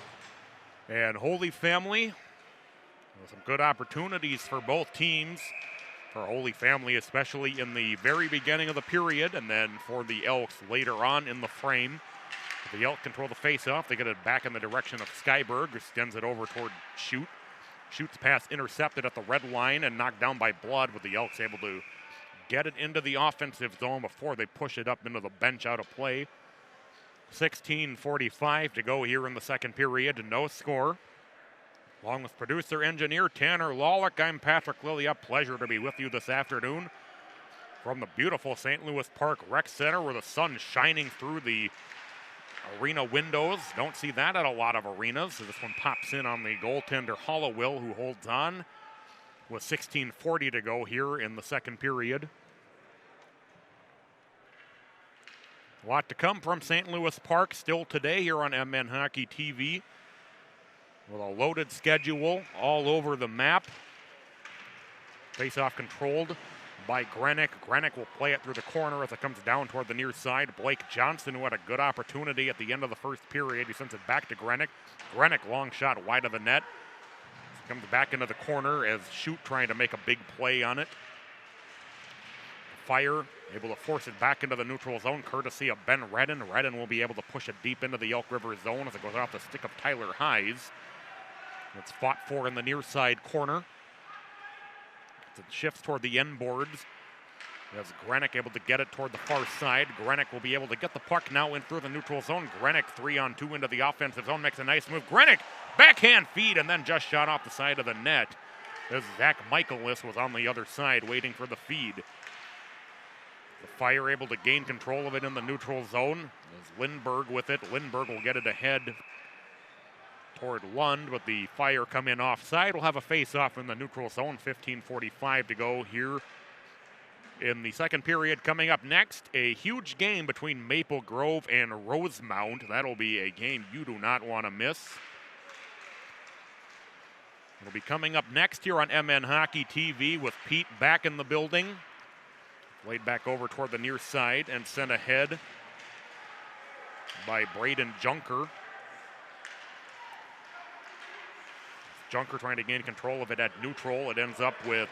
and Holy Family. Some good opportunities for both teams, for Holy Family especially in the very beginning of the period, and then for the Elks later on in the frame. The Elks control the face-off. They get it back in the direction of Skyberg, who sends it over toward Shoot. Shoot's pass intercepted at the red line and knocked down by Blood, with the Elks able to get it into the offensive zone before they push it up into the bench out of play. 16:45 to go here in the second period, no score. Along with producer engineer Tanner Lawlick, I'm Patrick Lillia. Pleasure to be with you this afternoon from the beautiful St. Louis Park Rec Center, where the sun's shining through the arena windows. Don't see that at a lot of arenas. So this one pops in on the goaltender Hollowell, who holds on with 16:40 to go here in the second period. A lot to come from St. Louis Park still today here on MN Hockey TV, with a loaded schedule all over the map. Face-off controlled by Grenick. Grenick will play it through the corner as it comes down toward the near side. Blake Johnson, who had a good opportunity at the end of the first period, he sends it back to Grenick. Grenick, long shot wide of the net. Comes back into the corner as Shoot trying to make a big play on it. Fire able to force it back into the neutral zone, courtesy of Ben Redden. Redden will be able to push it deep into the Elk River zone as it goes off the stick of Tyler Hayes. It's fought for in the near side corner. It shifts toward the end boards as Grenick able to get it toward the far side. Grenick will be able to get the puck now in through the neutral zone. Grenick 3-on-2 into the offensive zone, makes a nice move. Grenick, backhand feed, and then just shot off the side of the net as Zach Michaelis was on the other side waiting for the feed. The Fire able to gain control of it in the neutral zone. As Lindbergh with it. Lindbergh will get it ahead toward Lund, but the Fire come in offside. We'll have a face-off in the neutral zone. 15:45 to go here in the second period. Coming up next, a huge game between Maple Grove and Rosemount. That'll be a game you do not want to miss. It'll be coming up next here on MN Hockey TV with Pete back in the building. Laid back over toward the near side and sent ahead by Braden Junker. Junker trying to gain control of it at neutral. It ends up with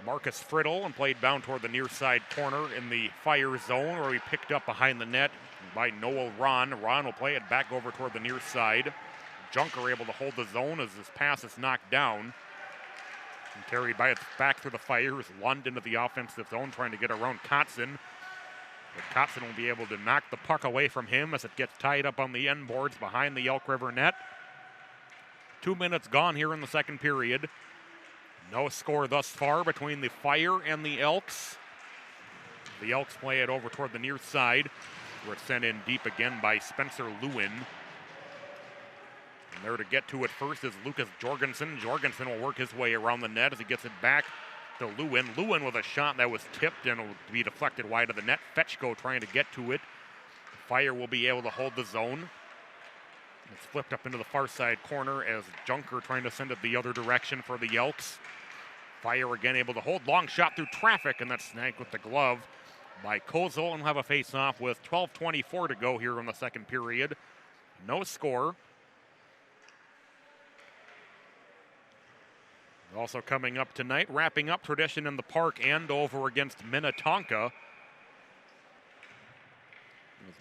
Marcus Friddle and played down toward the near side corner in the Fire zone, where he picked up behind the net by Noel Ron. Ron will play it back over toward the near side. Junker able to hold the zone as this pass is knocked down. And carried by its back through the Fire is Lund into the offensive zone, trying to get around Kotzen. But Kotzen will be able to knock the puck away from him as it gets tied up on the end boards behind the Elk River net. 2 minutes gone here in the second period. No score thus far between the Fire and the Elks. The Elks play it over toward the near side, where it's sent in deep again by Spencer Lewin. And there to get to it first is Lucas Jorgensen. Jorgensen will work his way around the net as he gets it back to Lewin. Lewin with a shot that was tipped and will be deflected wide of the net. Fetchko trying to get to it. Fire will be able to hold the zone. It's flipped up into the far side corner as Junker trying to send it the other direction for the Elks. Fire again able to hold. Long shot through traffic, and that's snagged with the glove by Kozel, and we'll have a face-off with 12:24 to go here in the second period. No score. Also coming up tonight, wrapping up Tradition in the Park, Andover against Minnetonka.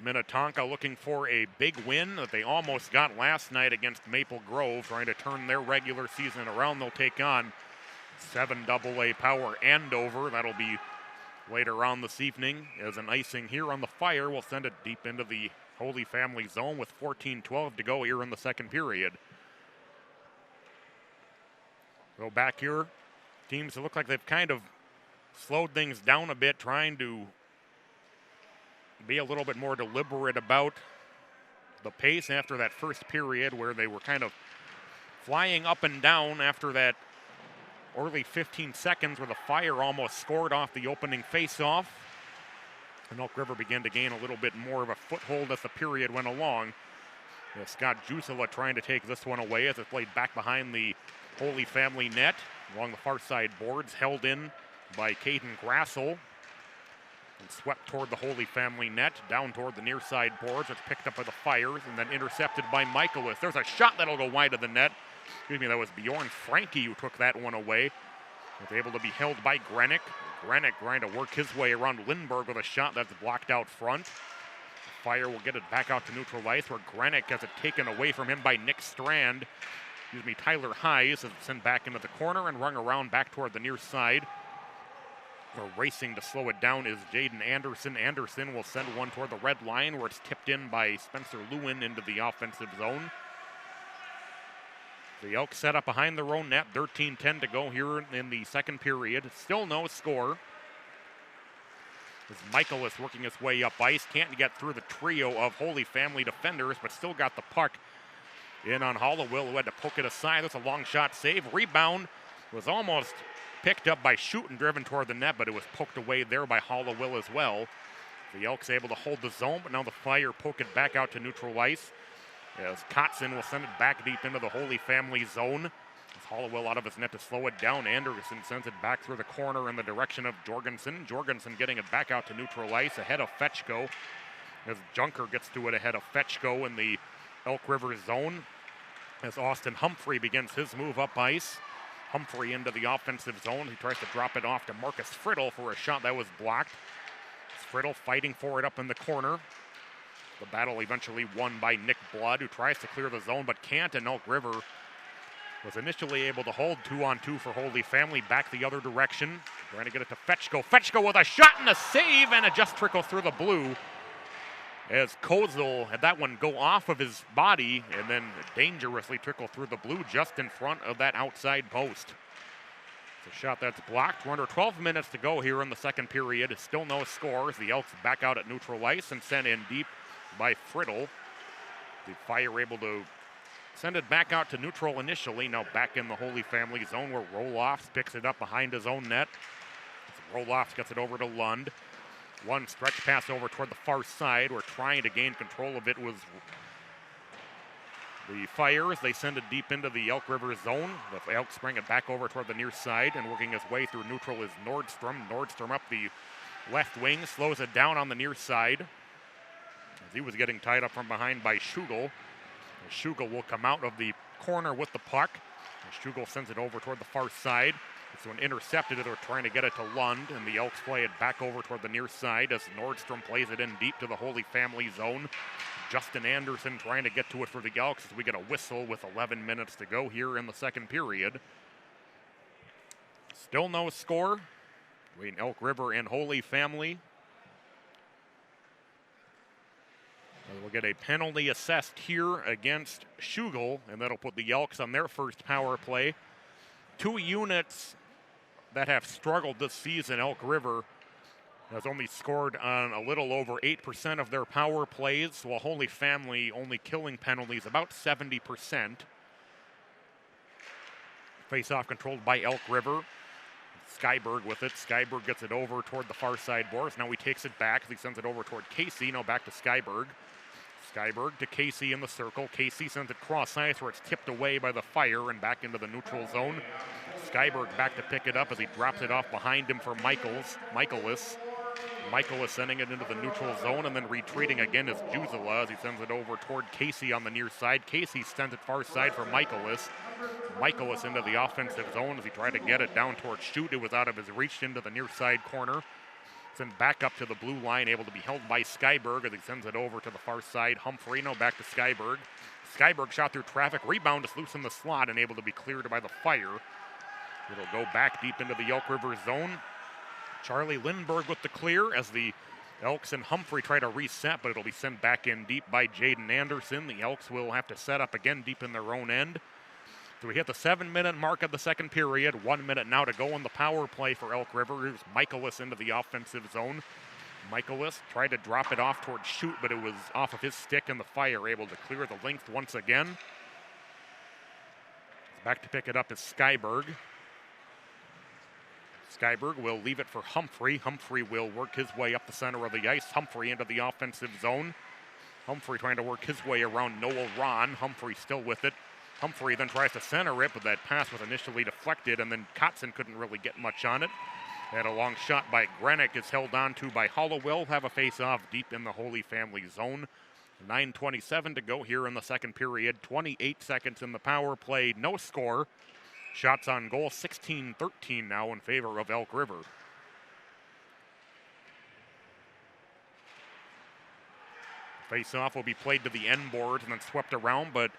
Minnetonka looking for a big win that they almost got last night against Maple Grove, trying to turn their regular season around. They'll take on 7AA Power Andover. That'll be later on this evening as an icing here on the Fire. We'll send it deep into the Holy Family zone with 14:12 to go here in the second period. So back here, teams look like they've kind of slowed things down a bit, trying to be a little bit more deliberate about the pace after that first period where they were kind of flying up and down after that early 15 seconds where the Fire almost scored off the opening faceoff. And Elk River began to gain a little bit more of a foothold as the period went along. Scott Jusela trying to take this one away as it played back behind the Holy Family net along the far side boards, held in by Caden Grassel. swept toward the Holy Family net, down toward the near side boards. It's picked up by the Fires and then intercepted by Michaelis. There's a shot that'll go wide of the net. Excuse me, that was Bjorn Franke who took that one away. Was able to be held by Grenick. Grenick trying to work his way around Lindbergh with a shot that's blocked out front. Fire will get it back out to neutral ice where Grenick has it taken away from him by Nick Strand. Excuse me, Tyler Hayes is sent back into the corner and rung around back toward the near side. Racing to slow it down is Jaden Anderson. Anderson will send one toward the red line where it's tipped in by Spencer Lewin into the offensive zone. The Elks set up behind their own net. 13-10 to go here in the second period. Still no score. As Michaelis working his way up ice. Can't get through the trio of Holy Family defenders, but still got the puck in on Hollowell, who had to poke it aside. That's a long shot save. Rebound was almost picked up by Schutt and driven toward the net, but it was poked away there by Hollowell as well. The Elks able to hold the zone, but now the Fire poke it back out to neutral ice. As Kotzen will send it back deep into the Holy Family zone. As Hollowell out of his net to slow it down. Anderson sends it back through the corner in the direction of Jorgensen. Jorgensen getting it back out to neutral ice ahead of Fetchko. As Junker gets to it ahead of Fetchko in the Elk River zone. As Austin Humphrey begins his move up ice. Humphrey into the offensive zone. He tries to drop it off to Marcus Friddle for a shot that was blocked. Friddle fighting for it up in the corner. The battle eventually won by Nick Blood, who tries to clear the zone but can't, and Elk River was initially able to hold 2-on-2 for Holy Family back the other direction. Trying to get it to Fetchko. Fetchko with a shot and a save, and it just trickles through the blue. As Kozel had that one go off of his body and then dangerously trickle through the blue just in front of that outside post. It's a shot that's blocked. We're under 12 minutes to go here in the second period. Still no scores. The Elks back out at neutral ice and sent in deep by Friddle. The Fire able to send it back out to neutral initially. Now back in the Holy Family zone where Roloffs picks it up behind his own net. Roloffs gets it over to Lund. One stretch pass over toward the far side. We're trying to gain control of it was the Fires. They send it deep into the Elk River zone. The Elks bring it back over toward the near side, and working his way through neutral is Nordstrom. Nordstrom up the left wing, slows it down on the near side. As he was getting tied up from behind by Schugel. Schugel will come out of the corner with the puck. Schugel sends it over toward the far side. It's when intercepted, they're trying to get it to Lund, and the Elks play it back over toward the near side as Nordstrom plays it in deep to the Holy Family zone. Justin Anderson trying to get to it for the Elks as we get a whistle with 11 minutes to go here in the second period. Still no score between Elk River and Holy Family. We'll get a penalty assessed here against Schugel, and that'll put the Elks on their first power play. Two units that have struggled this season. Elk River has only scored on a little over 8% of their power plays, while Holy Family only killing penalties about 70%. Face-off controlled by Elk River. Skyberg with it. Skyberg gets it over toward the far side boards. Now he takes it back. He sends it over toward Casey. Now back to Skyberg. Skyberg to Casey in the circle. Casey sends it cross ice where it's tipped away by the Fire and back into the neutral zone. Skyberg back to pick it up as he drops it off behind him for Michaelis. Michaelis sending it into the neutral zone and then retreating again is Juzela as he sends it over toward Casey on the near side. Casey sends it far side for Michaelis. Michaelis into the offensive zone as he tried to get it down toward Schutt. It was out of his reach into the near side corner. Sent back up to the blue line, able to be held by Skyberg as he sends it over to the far side. Humphrey, now back to Skyberg. Skyberg shot through traffic, rebound is loose in the slot and able to be cleared by the Fire. It'll go back deep into the Elk River zone. Charlie Lindbergh with the clear as the Elks and Humphrey try to reset, but it'll be sent back in deep by Jaden Anderson. The Elks will have to set up again deep in their own end. So we hit the 7-minute mark of the second period. 1 minute now to go in the power play for Elk River. Here's Michaelis into the offensive zone. Michaelis tried to drop it off toward Schutt, but it was off of his stick, and the Fire able to clear the length once again. Back to pick it up is Skyberg. Skyberg will leave it for Humphrey. Humphrey will work his way up the center of the ice. Humphrey into the offensive zone. Humphrey trying to work his way around Noel Ron. Humphrey still with it. Humphrey then tries to center it, but that pass was initially deflected, and then Kotzen couldn't really get much on it. And a long shot by Grenick is held on to by Hollowell. Have a face-off deep in the Holy Family zone. 9:27 to go here in the second period. 28 seconds in the power play. No score. Shots on goal 16-13 now in favor of Elk River. Face-off will be played to the end boards and then swept around, but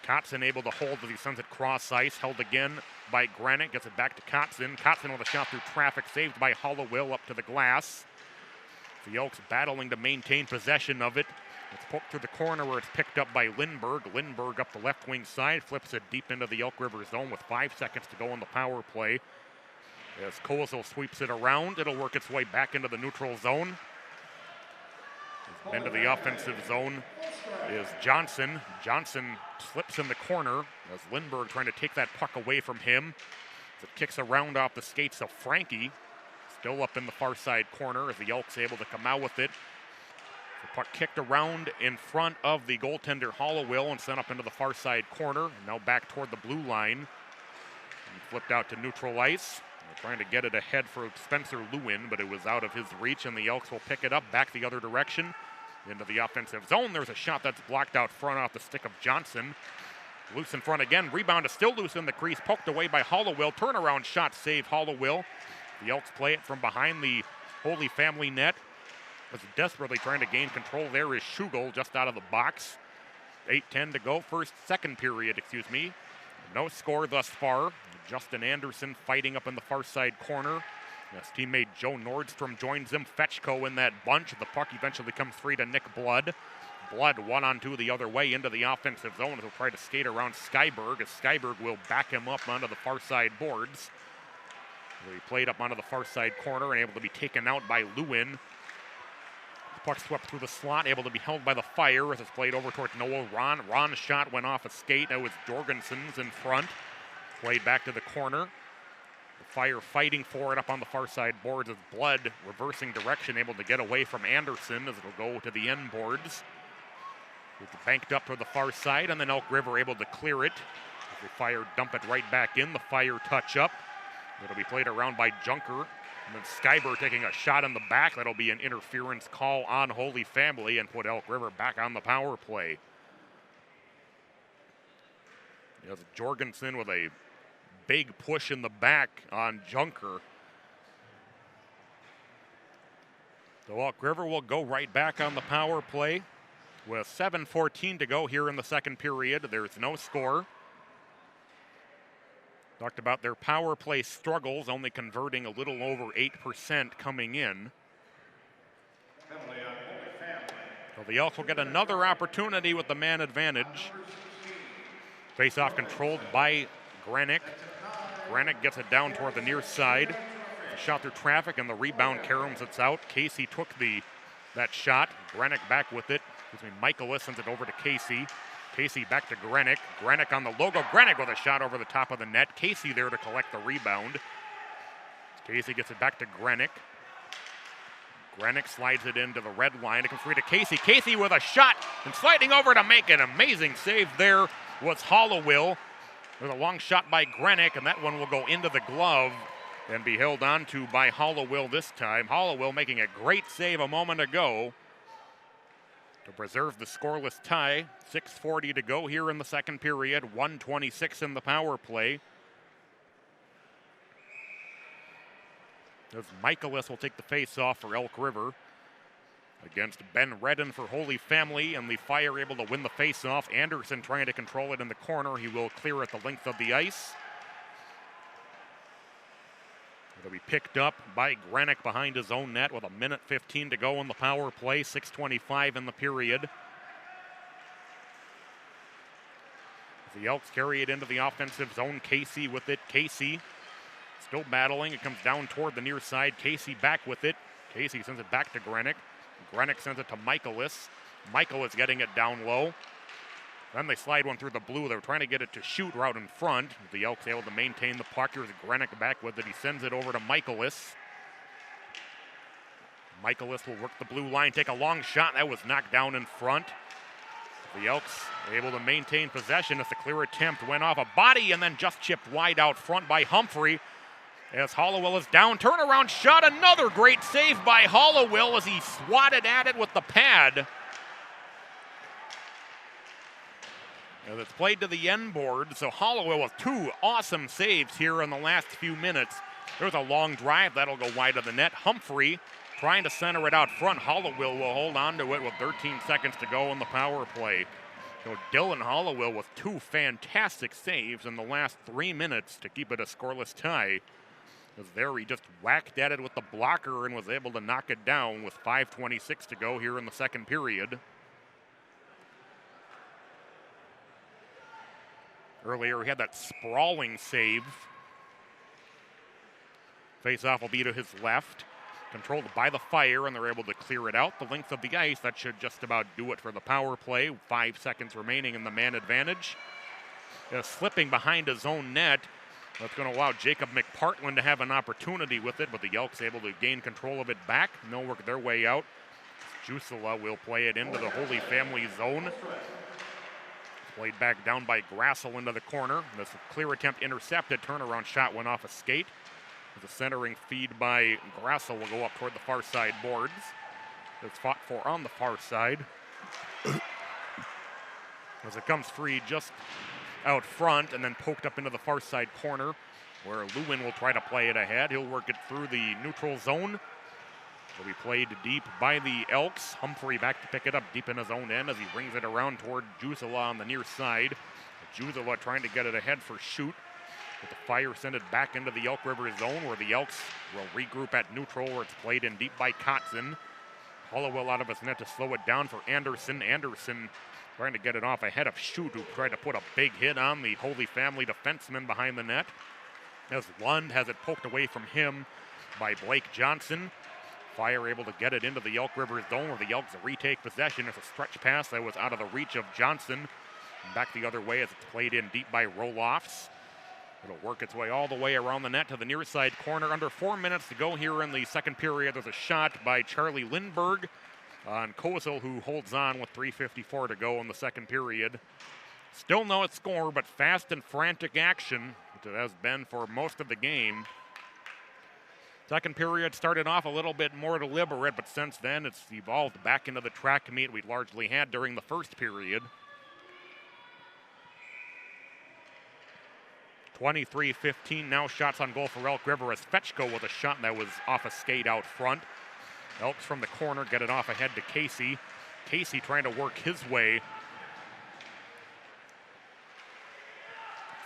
Kotzen able to hold as he sends it cross ice. Held again by Grenick. Gets it back to Kotzen. Kotzen with a shot through traffic. Saved by Hollowell up to the glass. The Elks battling to maintain possession of it. It's poked through the corner where it's picked up by Lindberg. Lindberg up the left wing side. Flips it deep into the Elk River zone with 5 seconds to go in the power play. As Kozel sweeps it around, it'll work its way back into the neutral zone. Into the offensive zone is Johnson. Johnson slips in the corner as Lindberg trying to take that puck away from him. As it kicks around off the skates of Frankie. Still up in the far side corner as the Elks able to come out with it. The puck kicked around in front of the goaltender Hollowell and sent up into the far side corner. And now back toward the blue line. And flipped out to neutral ice. They're trying to get it ahead for Spencer Lewin, but it was out of his reach, and the Elks will pick it up back the other direction. Into the offensive zone. There's a shot that's blocked out front off the stick of Johnson. Loose in front again. Rebound is still loose in the crease. Poked away by Hollowell. Turnaround shot save Hollowell. The Elks play it from behind the Holy Family net. As desperately trying to gain control there is Schugel just out of the box. 8:10 to go. Second period, excuse me. No score thus far. Justin Anderson fighting up in the far side corner. His teammate Joe Nordstrom joins him. Fetchko in that bunch. The puck eventually comes free to Nick Blood. Blood 1-on-2 the other way into the offensive zone. He'll try to skate around Skyberg as Skyberg will back him up onto the far side boards. He played up onto the far side corner and able to be taken out by Lewin. The puck swept through the slot, able to be held by the Fire as it's played over towards Noah Ron. Ron's shot went off a skate. That was Jorgensen's in front. Played back to the corner. Fire fighting for it up on the far side boards as Blood reversing direction, able to get away from Anderson as it'll go to the end boards. It's banked up to the far side, and then Elk River able to clear it. As the Fire dump it right back in. The Fire touch up. It'll be played around by Junker. And then Skyber taking a shot in the back. That'll be an interference call on Holy Family and put Elk River back on the power play. There's Jorgensen with a big push in the back on Junker. So Elk River will go right back on the power play with 7:14 to go here in the second period. There's no score. Talked about their power play struggles, only converting a little over 8% coming in. So the Elks will get another opportunity with the man advantage. Face-off controlled by Grenick. Grenick gets it down toward the near side. The shot through traffic and the rebound caroms it's out. Casey took that shot. Grenick back with it. Michaelis sends it over to Casey. Casey back to Grenick. Grenick on the logo. Grenick with a shot over the top of the net. Casey there to collect the rebound. Casey gets it back to Grenick. Grenick slides it into the red line. It comes free to Casey. Casey with a shot and sliding over to make an amazing save there was Hollowell. There's a long shot by Grenick, and that one will go into the glove and be held on to by Hollowell this time. Hollowell making a great save a moment ago to preserve the scoreless tie. 6:40 to go here in the second period. 1:26 in the power play. As Michaelis will take the face-off for Elk River against Ben Redden for Holy Family, and the Fire able to win the face-off. Anderson trying to control it in the corner. He will clear at the length of the ice. It'll be picked up by Grenick behind his own net with 1:15 to go in the power play. 6:25 in the period. The Elks carry it into the offensive zone. Casey with it. Casey still battling. It comes down toward the near side. Casey back with it. Casey sends it back to Grenick. Grenick sends it to Michaelis. Michaelis getting it down low. Then they slide one through the blue. They were trying to get it to shoot right in front. The Elks able to maintain the puck. Here's Grenick back with it. He sends it over to Michaelis. Michaelis will work the blue line, take a long shot. That was knocked down in front. The Elks able to maintain possession as the clear attempt went off a body and then just chipped wide out front by Humphrey. As Hollowell is down, turnaround shot, another great save by Hollowell as he swatted at it with the pad. As it's played to the end board, so Hollowell with two awesome saves here in the last few minutes. There's a long drive, that'll go wide of the net. Humphrey trying to center it out front. Hollowell will hold on to it with 13 seconds to go in the power play. So Dylan Hollowell with two fantastic saves in the last 3 minutes to keep it a scoreless tie. As there he just whacked at it with the blocker and was able to knock it down with 5:26 to go here in the second period. Earlier he had that sprawling save. Face-off will be to his left. Controlled by the Fire, and they're able to clear it out the length of the ice. That should just about do it for the power play. 5 seconds remaining in the man advantage. Slipping behind his own net. That's going to allow Jacob McPartland to have an opportunity with it, but the Elks able to gain control of it back. They'll work their way out. Jusela will play it into the Holy Family zone. Played back down by Grassel into the corner. This clear attempt intercepted. Turnaround shot went off a skate. The centering feed by Grassel will go up toward the far side boards. It's fought for on the far side. As it comes free just out front and then poked up into the far side corner where Lewin will try to play it ahead. He'll work it through the neutral zone. Will be played deep by the Elks. Humphrey back to pick it up deep in his own end as he brings it around toward Jusela on the near side. Jusela trying to get it ahead for shoot. But the Fire send it back into the Elk River zone where the Elks will regroup at neutral where it's played in deep by Kotzen. Hollowell out of his net to slow it down for Anderson. Anderson trying to get it off ahead of Shoot, who tried to put a big hit on the Holy Family defenseman behind the net. As Lund has it poked away from him by Blake Johnson. Fire able to get it into the Elk River zone where the Elks retake possession. It's a stretch pass that was out of the reach of Johnson. Back the other way as it's played in deep by Roloffs. It'll work its way all the way around the net to the near side corner. Under 4 minutes to go here in the second period. There's a shot by Charlie Lindberg on Kozel, who holds on with 3:54 to go in the second period. Still no score, but fast and frantic action, which it has been for most of the game. Second period started off a little bit more deliberate, but since then it's evolved back into the track meet we largely had during the first period. 23-15 now shots on goal for Elk River as Fetchko with a shot that was off a skate out front. Elks from the corner get it off ahead to Casey. Casey trying to work his way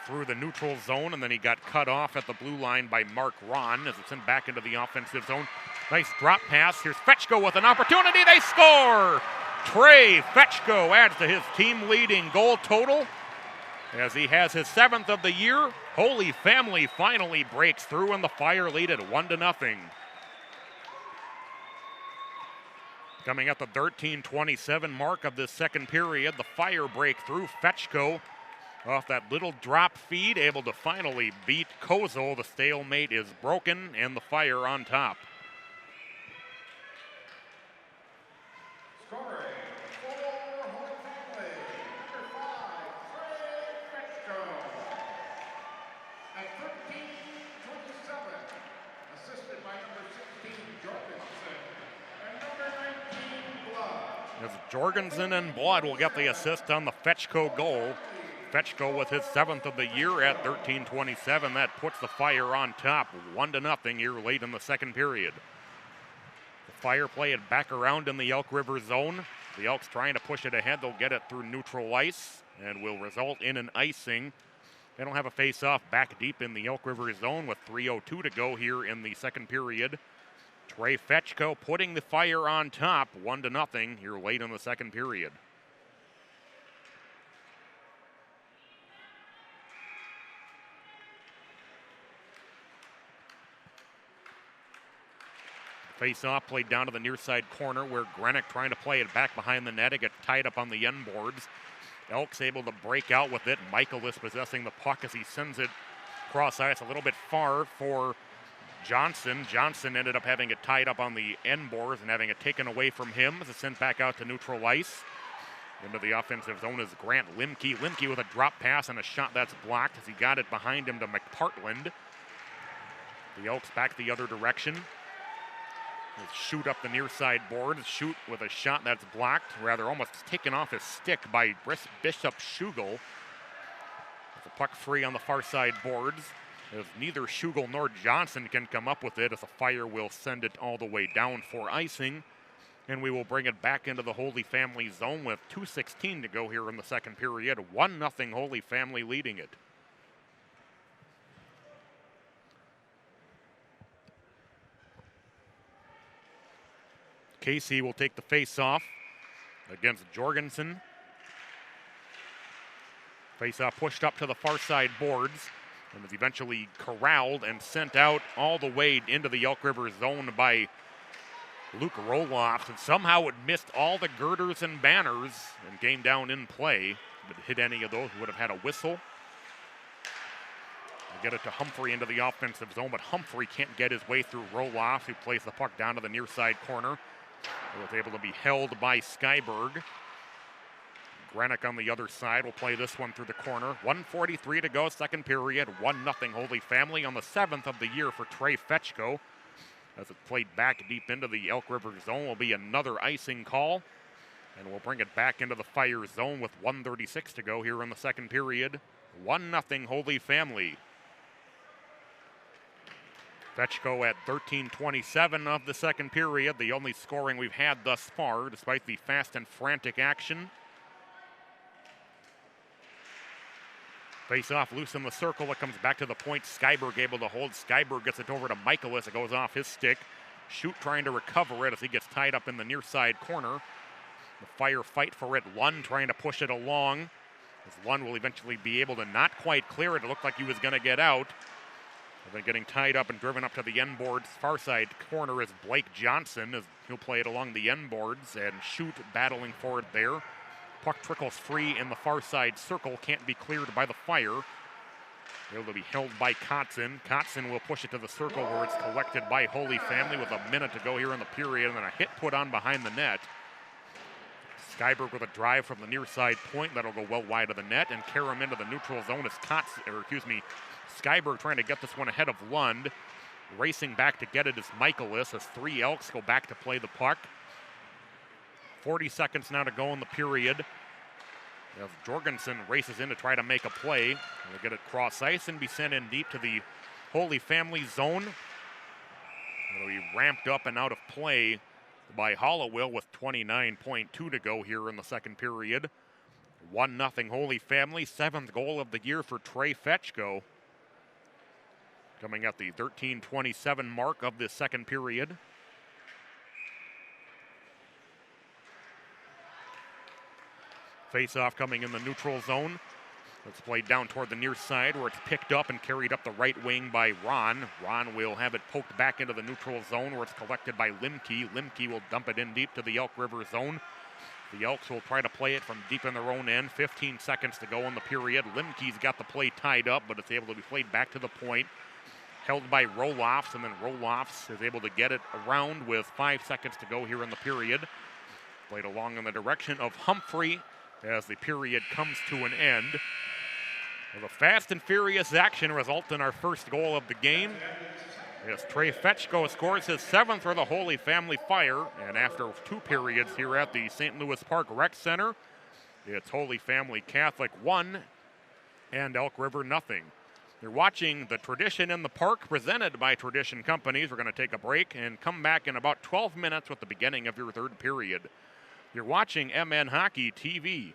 through the neutral zone, and then he got cut off at the blue line by Mark Ron as it's sent back into the offensive zone. Nice drop pass. Here's Fetchko with an opportunity. They score! Trey Fetchko adds to his team-leading goal total as he has his 7th of the year. Holy Family finally breaks through, and the Fire lead at 1-0. Coming at the 13:27 mark of this second period, the Fire break through. Fetchko off that little drop feed, able to finally beat Kozel. The stalemate is broken, and the Fire on top. Scoring for Holy Family, number 5, Trey Fetchko. At 13:27, assisted by number 16, Jorgensen, and number 19, Blood. As Jorgensen and Blood will get the assist on the Fetchko goal. Fetchko with his 7th of the year at 13:27. That puts the Fire on top, 1-0 here late in the second period. The Fire play it back around in the Elk River zone. The Elks trying to push it ahead. They'll get it through neutral ice and will result in an icing. They don't have a face-off back deep in the Elk River zone with 3:02 to go here in the second period. Trey Fetchko putting the Fire on top, 1-0 here late in the second period. Face-off played down to the near side corner where Grenick trying to play it back behind the net. It gets tied up on the end boards. Elks able to break out with it. Michaelis possessing the puck as he sends it cross ice a little bit far for Johnson. Johnson ended up having it tied up on the end boards and having it taken away from him as it's sent back out to neutral ice. Into the offensive zone is Grant Limke. Limke with a drop pass and a shot that's blocked as he got it behind him to McPartland. The Elks back the other direction. We'll shoot up the near side board. Shoot with a shot that's blocked, rather almost taken off his stick by Bishop Schugel. With the puck free on the far side boards. As neither Schugel nor Johnson can come up with it, as a fire will send it all the way down for icing. And we will bring it back into the Holy Family zone with 2:16 to go here in the second period. 1-0 Holy Family leading it. Casey will take the face-off against Jorgensen. Face-off pushed up to the far side boards and was eventually corralled and sent out all the way into the Elk River zone by Luke Roloff. And somehow it missed all the girders and banners and came down in play. If it hit any of those, we would have had a whistle. We'll get it to Humphrey into the offensive zone, but Humphrey can't get his way through Roloff, who plays the puck down to the near side corner. It was able to be held by Skyberg. Granick on the other side will play this one through the corner. 1:43 to go, second period. 1-0 Holy Family on the 7th of the year for Trey Fetchko. As it played back deep into the Elk River zone, will be another icing call. And we'll bring it back into the Fire zone with 1:36 to go here in the second period. 1-0 Holy Family. Fetchko at 13:27 of the second period, the only scoring we've had thus far, despite the fast and frantic action. Face off loose in the circle. It comes back to the point. Skyberg able to hold. Skyberg gets it over to Michaelis. It goes off his stick. Shoot trying to recover it as he gets tied up in the near side corner. The Fire fight for it. Lund trying to push it along. As Lund will eventually be able to not quite clear it. It looked like he was going to get out. And then getting tied up and driven up to the end boards. Far side corner is Blake Johnson, as he'll play it along the end boards and shoot, battling for it there. Puck trickles free in the far side circle, can't be cleared by the Fire. Able to be held by Kotzen. Kotzen will push it to the circle where it's collected by Holy Family with a minute to go here in the period, and then a hit put on behind the net. Skyberg with a drive from the near side point that'll go well wide of the net and carry him into the neutral zone as Skyberg trying to get this one ahead of Lund. Racing back to get it is Michaelis as three Elks go back to play the puck. 40 seconds now to go in the period. As Jorgensen races in to try to make a play. We'll get it cross ice and be sent in deep to the Holy Family zone. It'll be ramped up and out of play by Hollowell with 29.2 to go here in the second period. 1-0 Holy Family, 7th goal of the year for Trey Fetchko. Coming at the 13:27 mark of this second period. Face-off coming in the neutral zone. It's played down toward the near side where it's picked up and carried up the right wing by Ron. Ron will have it poked back into the neutral zone where it's collected by Limke. Limke will dump it in deep to the Elk River zone. The Elks will try to play it from deep in their own end. 15 seconds to go in the period. Limke's got the play tied up, but it's able to be played back to the point. Held by Roloffs, and then Roloffs is able to get it around with 5 seconds to go here in the period. Played along in the direction of Humphrey as the period comes to an end. Well, the fast and furious action results in our first goal of the game. As Trey Fetchko scores his 7th for the Holy Family Fire, and after 2 periods here at the St. Louis Park Rec Center, it's Holy Family Catholic 1 and Elk River 0. You're watching the Tradition in the Park presented by Tradition Companies. We're going to take a break and come back in about 12 minutes with the beginning of your third period. You're watching MN Hockey TV.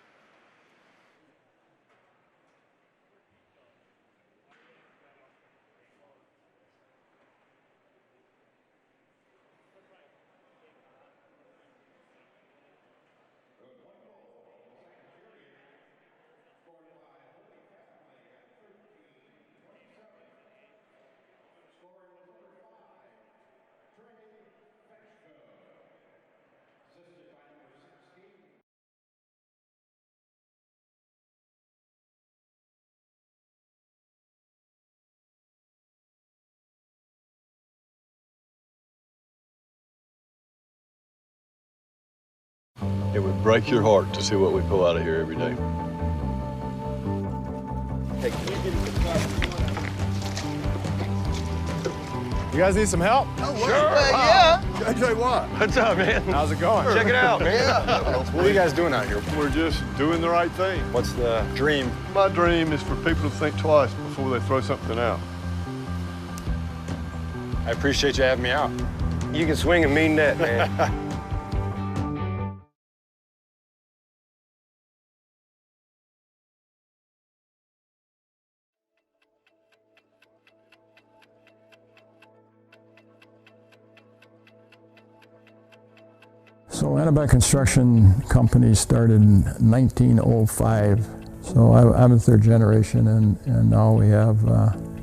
It would break your heart to see what we pull out of here every day. Hey, can you give me the You guys need some help? Sure. Yeah. JJ Watt. What's up, man? How's it going? Check it out, man. What are you guys doing out here? We're just doing the right thing. What's the dream? My dream is for people to think twice before they throw something out. I appreciate you having me out. You can swing a mean net, man. So Anabai Construction Company started in 1905. So I'm a third generation, and now we have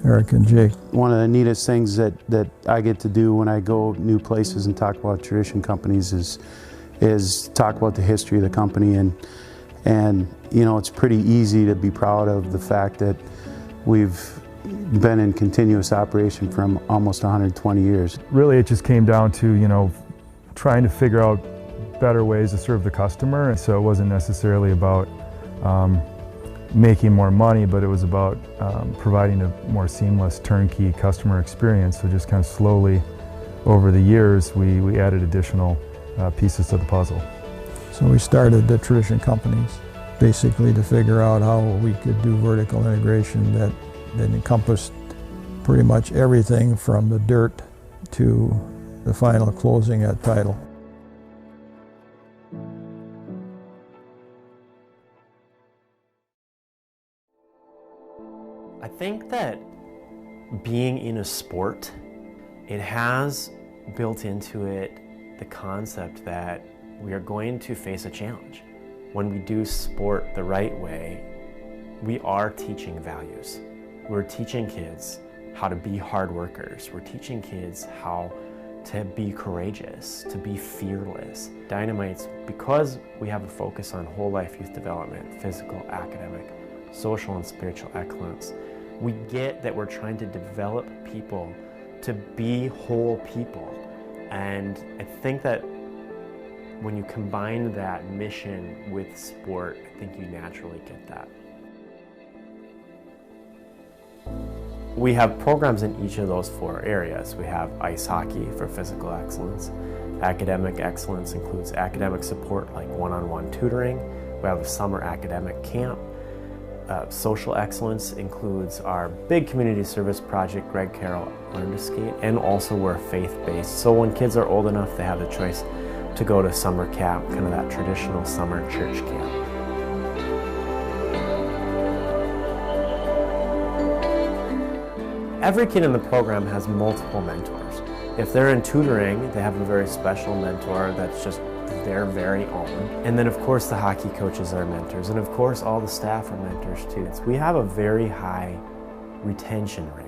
Eric and Jake. One of the neatest things that I get to do when I go new places and talk about tradition companies is talk about the history of the company, and you know, it's pretty easy to be proud of the fact that we've been in continuous operation for almost 120 years. Really, it just came down to, you know, trying to figure out better ways to serve the customer, and so it wasn't necessarily about making more money, but it was about providing a more seamless turnkey customer experience. So just kind of slowly over the years we added additional pieces to the puzzle. So we started the tradition companies basically to figure out how we could do vertical integration that encompassed pretty much everything from the dirt to the final closing at title. I think that being in a sport, it has built into it the concept that we are going to face a challenge. When we do sport the right way, we are teaching values. We're teaching kids how to be hard workers. We're teaching kids how to be courageous, to be fearless. Dynamites, because we have a focus on whole life youth development, physical, academic, social and spiritual excellence, we get that we're trying to develop people to be whole people. And I think that when you combine that mission with sport, I think you naturally get that. We have programs in each of those four areas. We have ice hockey for physical excellence. Academic excellence includes academic support like one-on-one tutoring. We have a summer academic camp. Social excellence includes our big community service project, Greg Carroll Learn to Skate, and also we're faith-based. So when kids are old enough, they have the choice to go to summer camp, kind of that traditional summer church camp. Every kid in the program has multiple mentors. If they're in tutoring, they have a very special mentor that's just their very own. And then of course the hockey coaches are mentors, and of course all the staff are mentors too. We have a very high retention rate.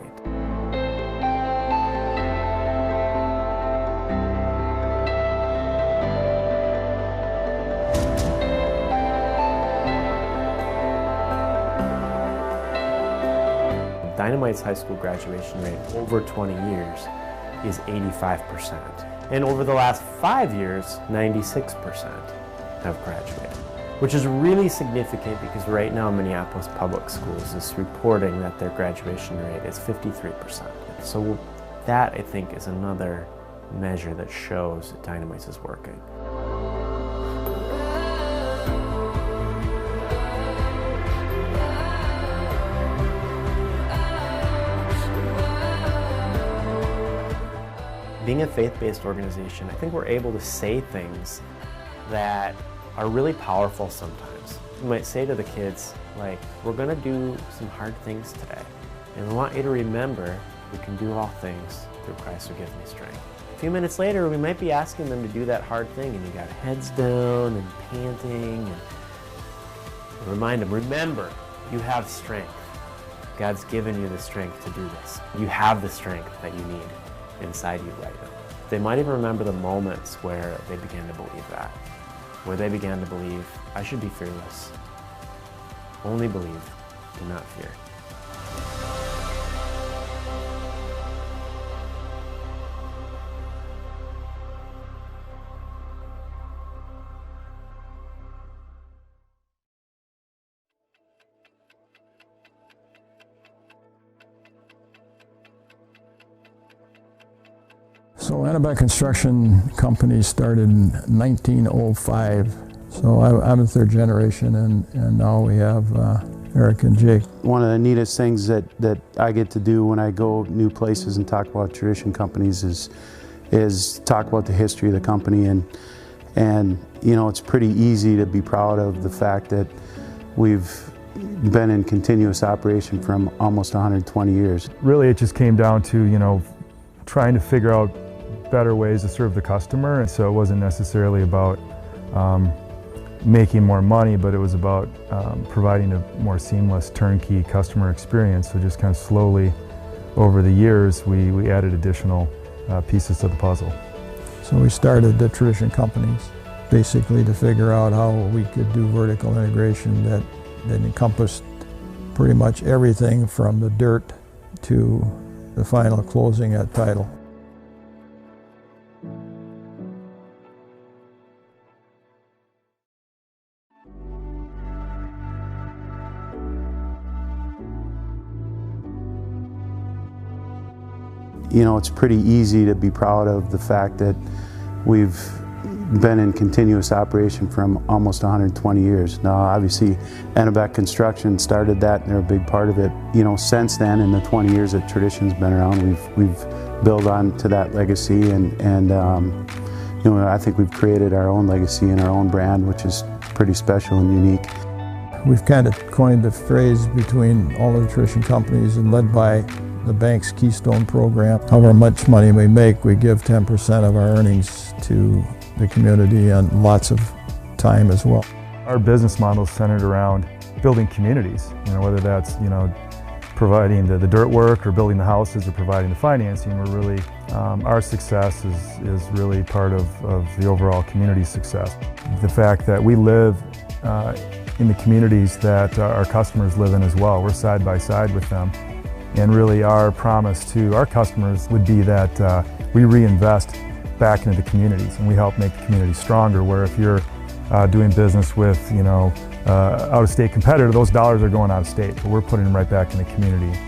Dynamite's high school graduation rate over 20 years is 85%. And over the last 5 years, 96% have graduated, which is really significant because right now Minneapolis Public Schools is reporting that their graduation rate is 53%. So that, I think, is another measure that shows that Dynamites is working. Being a faith-based organization, I think we're able to say things that are really powerful sometimes. You might say to the kids, like, we're gonna do some hard things today. And we want you to remember, we can do all things through Christ who gives me strength. A few minutes later, we might be asking them to do that hard thing and you got heads down and panting. And remind them, remember, you have strength. God's given you the strength to do this. You have the strength that you need inside you right now. They might even remember the moments where they began to believe that, where they began to believe, I should be fearless. Only believe, do not fear. So Anabec Construction Company started in 1905. So I'm a third generation, and now we have Eric and Jake. One of the neatest things that I get to do when I go new places and talk about tradition companies is talk about the history of the company, and you know, it's pretty easy to be proud of the fact that we've been in continuous operation for almost 120 years. Really, it just came down to, you know, trying to figure out better ways to serve the customer, and so it wasn't necessarily about making more money, but it was about providing a more seamless turnkey customer experience. So just kind of slowly over the years we added additional pieces to the puzzle. So we started the tradition companies basically to figure out how we could do vertical integration that encompassed pretty much everything from the dirt to the final closing at title. You know, it's pretty easy to be proud of the fact that we've been in continuous operation for almost 120 years. Now, obviously, Anabec Construction started that, and they're a big part of it. You know, since then, in the 20 years that Tradition's been around, we've built on to that legacy, and you know, I think we've created our own legacy and our own brand, which is pretty special and unique. We've kind of coined the phrase between all of the tradition companies and led by the bank's Keystone program. However much money we make, we give 10% of our earnings to the community and lots of time as well. Our business model is centered around building communities, you know, whether that's, you know, providing the dirt work or building the houses or providing the financing. We're really, our success is really part of the overall community success. The fact that we live in the communities that our customers live in as well. We're side by side with them. And really our promise to our customers would be that we reinvest back into the communities and we help make the community stronger, where if you're doing business with, you know, out-of-state competitor, those dollars are going out of state, but we're putting them right back in the community.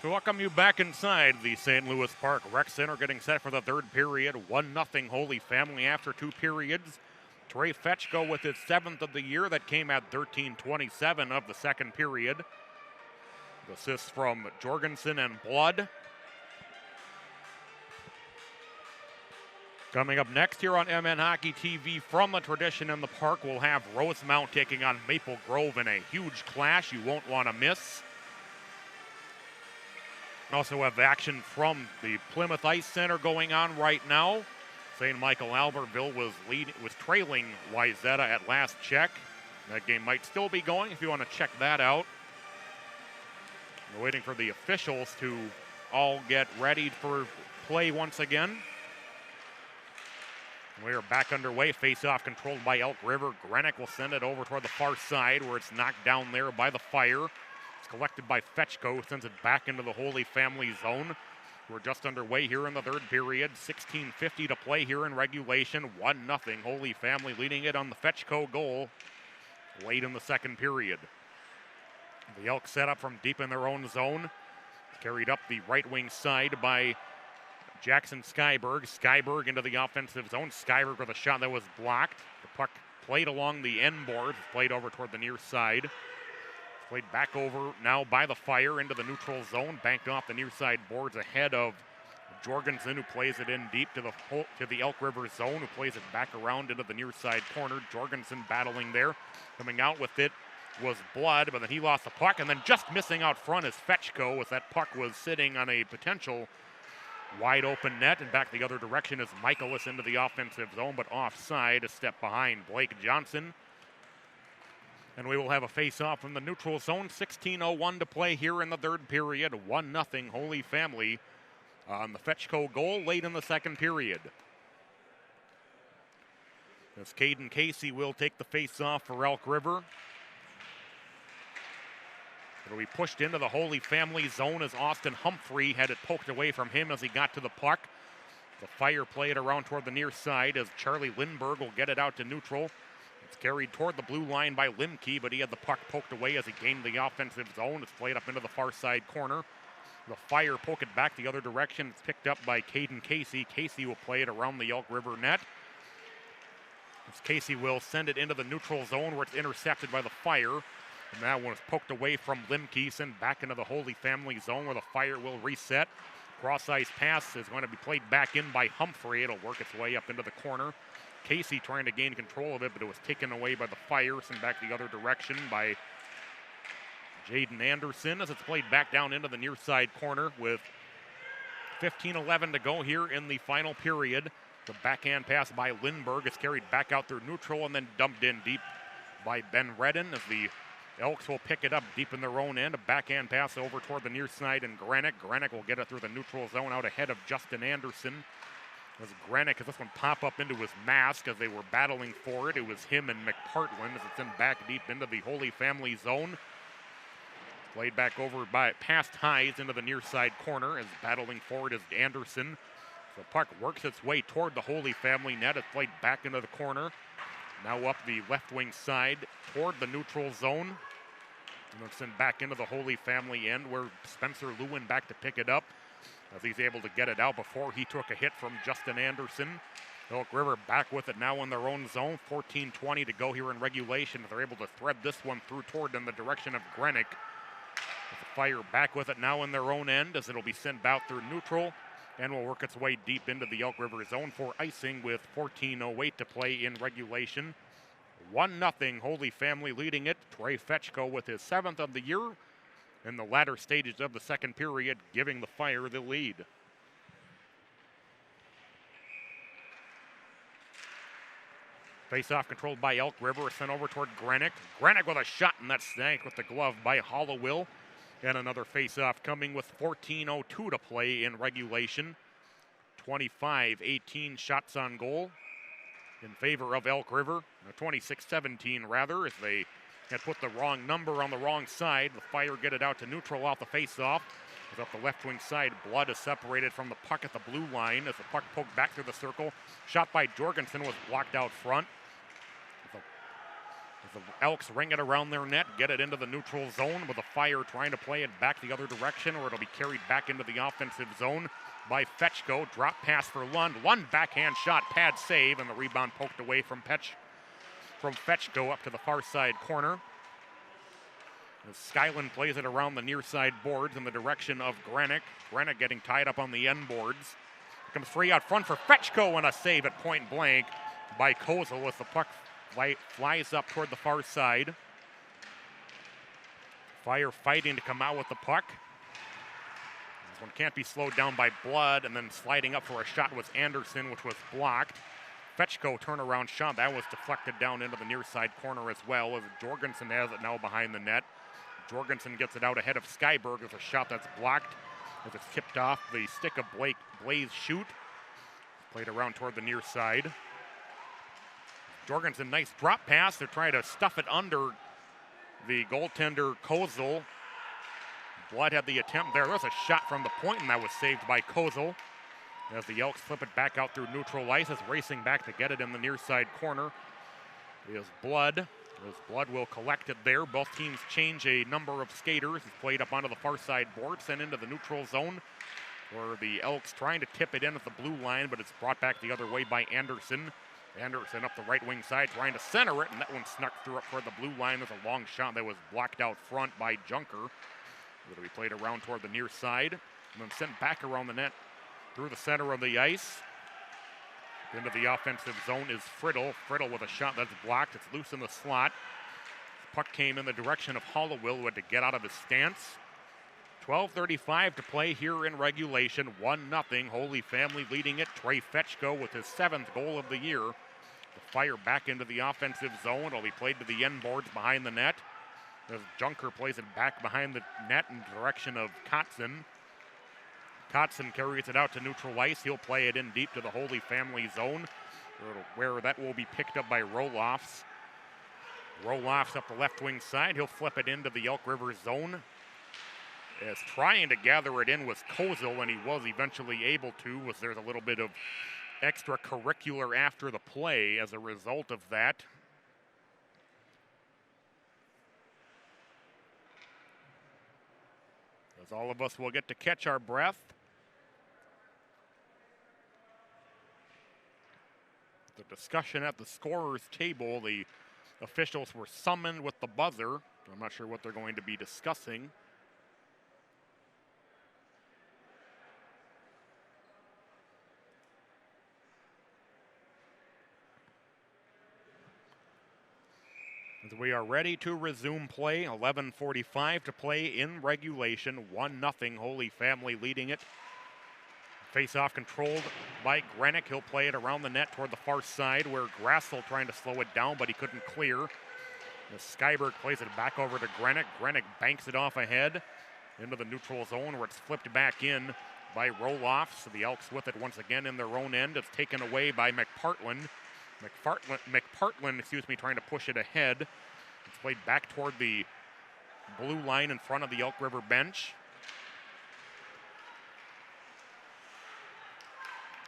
To welcome you back inside the St. Louis Park Rec Center, getting set for the third period. 1-0 Holy Family after 2 periods. Trey Fetchko with his 7th of the year. That came at 13:27 of the second period. Assists from Jorgensen and Blood. Coming up next here on MN Hockey TV from the Tradition in the Park, we'll have Rosemount taking on Maple Grove in a huge clash you won't want to miss. Also have action from the Plymouth Ice Center going on right now. St. Michael Albertville was trailing Wayzata at last check. That game might still be going if you want to check that out. We're waiting for the officials to all get ready for play once again. We are back underway. Face-off controlled by Elk River. Grenick will send it over toward the far side where it's knocked down there by the Fire. It's collected by Fetchko, who sends it back into the Holy Family zone. We're just underway here in the third period. 16:50 to play here in regulation. 1-0 Holy Family leading it on the Fetchko goal late in the second period. The Elks set up from deep in their own zone. Carried up the right wing side by Jackson Skyberg. Skyberg into the offensive zone. Skyberg with a shot that was blocked. The puck played along the end board. Played over toward the near side. Played back over now by the Fire into the neutral zone. Banked off the near side boards ahead of Jorgensen, who plays it in deep to the Elk River zone, who plays it back around into the near side corner. Jorgensen battling there. Coming out with it was Blood, but then he lost the puck, and then just missing out front is Fetchko, as that puck was sitting on a potential wide open net, and back the other direction is Michaelis into the offensive zone, but offside, a step behind Blake Johnson. And we will have a face-off from the neutral zone. 16:01 to play here in the third period. 1-0 Holy Family on the Fetchko goal late in the second period. As Caden Casey will take the face-off for Elk River. It'll be pushed into the Holy Family zone as Austin Humphrey had it poked away from him as he got to the puck. The Fire play it around toward the near side as Charlie Lindberg will get it out to neutral. It's carried toward the blue line by Limke, but he had the puck poked away as he gained the offensive zone. It's played up into the far side corner. The Fire poke it back the other direction. It's picked up by Caden Casey. Casey will play it around the Elk River net. As Casey will send it into the neutral zone where it's intercepted by the Fire. And that one is poked away from Limke, sent back into the Holy Family zone where the Fire will reset. Cross-ice pass is going to be played back in by Humphrey. It'll work its way up into the corner. Casey trying to gain control of it, but it was taken away by the Fire, sent back the other direction by Jaden Anderson as it's played back down into the near side corner with 15:11 to go here in the final period. The backhand pass by Lindberg is carried back out through neutral and then dumped in deep by Ben Redden as the Elks will pick it up deep in their own end. A backhand pass over toward the near side and Grenick. Grenick will get it through the neutral zone out ahead of Justin Anderson. As Grenick, as this one pop up into his mask as they were battling for it. It was him and McPartland as it's in back deep into the Holy Family zone. Played back over by past Highs into the near side corner as battling for it is Anderson. The puck works its way toward the Holy Family net. It's played back into the corner. Now up the left wing side toward the neutral zone. And it's sent back into the Holy Family end where Spencer Lewin back to pick it up as he's able to get it out before he took a hit from Justin Anderson. Elk River back with it now in their own zone. 14:20 to go here in regulation. They're able to thread this one through toward in the direction of Grenick. The Fire back with it now in their own end as it'll be sent out through neutral and will work its way deep into the Elk River zone for icing with 14:08 to play in regulation. 1-0 Holy Family leading it. Trey Fetchko with his 7th of the year in the latter stages of the second period, giving the Fire the lead. Face-off controlled by Elk River, sent over toward Grenick. Grenick with a shot, and that's snagged with the glove by Hollowill. And another face-off coming with 14:02 to play in regulation. 25-18 shots on goal in favor of Elk River. 26-17 rather, as they had put the wrong number on the wrong side. The Fire get it out to neutral off the face-off. As up the left wing side, Blood is separated from the puck at the blue line as the puck poked back through the circle. Shot by Jorgensen was blocked out front. The Elks ring it around their net, get it into the neutral zone with a Fire trying to play it back the other direction, or it'll be carried back into the offensive zone by Fetchko. Drop pass for Lund. Lund backhand shot, pad save, and the rebound poked away from Fetchko up to the far side corner. As Skyland plays it around the near side boards in the direction of Grenick. Grenick getting tied up on the end boards. Comes free out front for Fetchko, and a save at point blank by Kozel as the puck flies up toward the far side. Fire fighting to come out with the puck. This one can't be slowed down by Blood, and then sliding up for a shot was Anderson, which was blocked. Fetchko turnaround shot, that was deflected down into the near side corner as well, as Jorgensen has it now behind the net. Jorgensen gets it out ahead of Skyberg with a shot that's blocked as it's tipped off the stick of Blaze Shoot. Played around toward the near side. Jorgensen, nice drop pass. They're trying to stuff it under the goaltender Kozel. Blood had the attempt there. There was a shot from the point, and that was saved by Kozel. As the Elks flip it back out through neutral ice, it's racing back to get it in the near side corner is Blood. As Blood will collect it there. Both teams change a number of skaters. It's played up onto the far side board, sent into the neutral zone, where the Elks trying to tip it in at the blue line, but it's brought back the other way by Anderson. Anderson up the right wing side trying to center it, and that one snuck through up toward the blue line with a long shot that was blocked out front by Junker. It'll be played around toward the near side, and then sent back around the net through the center of the ice. Into the offensive zone is Friddle. Friddle with a shot that's blocked. It's loose in the slot. Puck came in the direction of Hollowell, who had to get out of his stance. 12:35 to play here in regulation. 1-0. Holy Family leading it. Trey Fetchko with his 7th goal of the year. The Fire back into the offensive zone. It'll be played to the end boards behind the net. As Junker plays it back behind the net in the direction of Kotzen. Kotzen carries it out to neutral ice. He'll play it in deep to the Holy Family zone, where that will be picked up by Roloffs. Roloffs up the left wing side. He'll flip it into the Elk River zone. As trying to gather it in was Kozel, and he was eventually able to, as there's a little bit of extracurricular after the play as a result of that. As all of us will get to catch our breath. The discussion at the scorer's table, the officials were summoned with the buzzer. I'm not sure what they're going to be discussing. As we are ready to resume play, 11:45 to play in regulation. 1-0, Holy Family leading it. Face-off controlled by Grenick. He'll play it around the net toward the far side, where Grassel trying to slow it down, but he couldn't clear. As Skyberg plays it back over to Grenick. Grenick banks it off ahead into the neutral zone, where it's flipped back in by Roloff. So the Elks with it once again in their own end. It's taken away by McPartland. McPartland, trying to push it ahead. It's played back toward the blue line in front of the Elk River bench.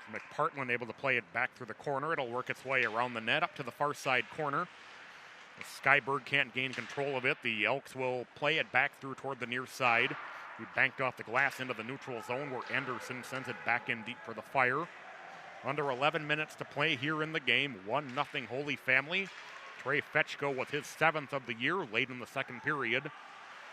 McPartland able to play it back through the corner. It'll work its way around the net up to the far side corner. Skyberg can't gain control of it. The Elks will play it back through toward the near side. We banked off the glass into the neutral zone, where Anderson sends it back in deep for the Fire. Under 11 minutes to play here in the game. 1-0 Holy Family. Trey Fetchko with his 7th of the year late in the second period.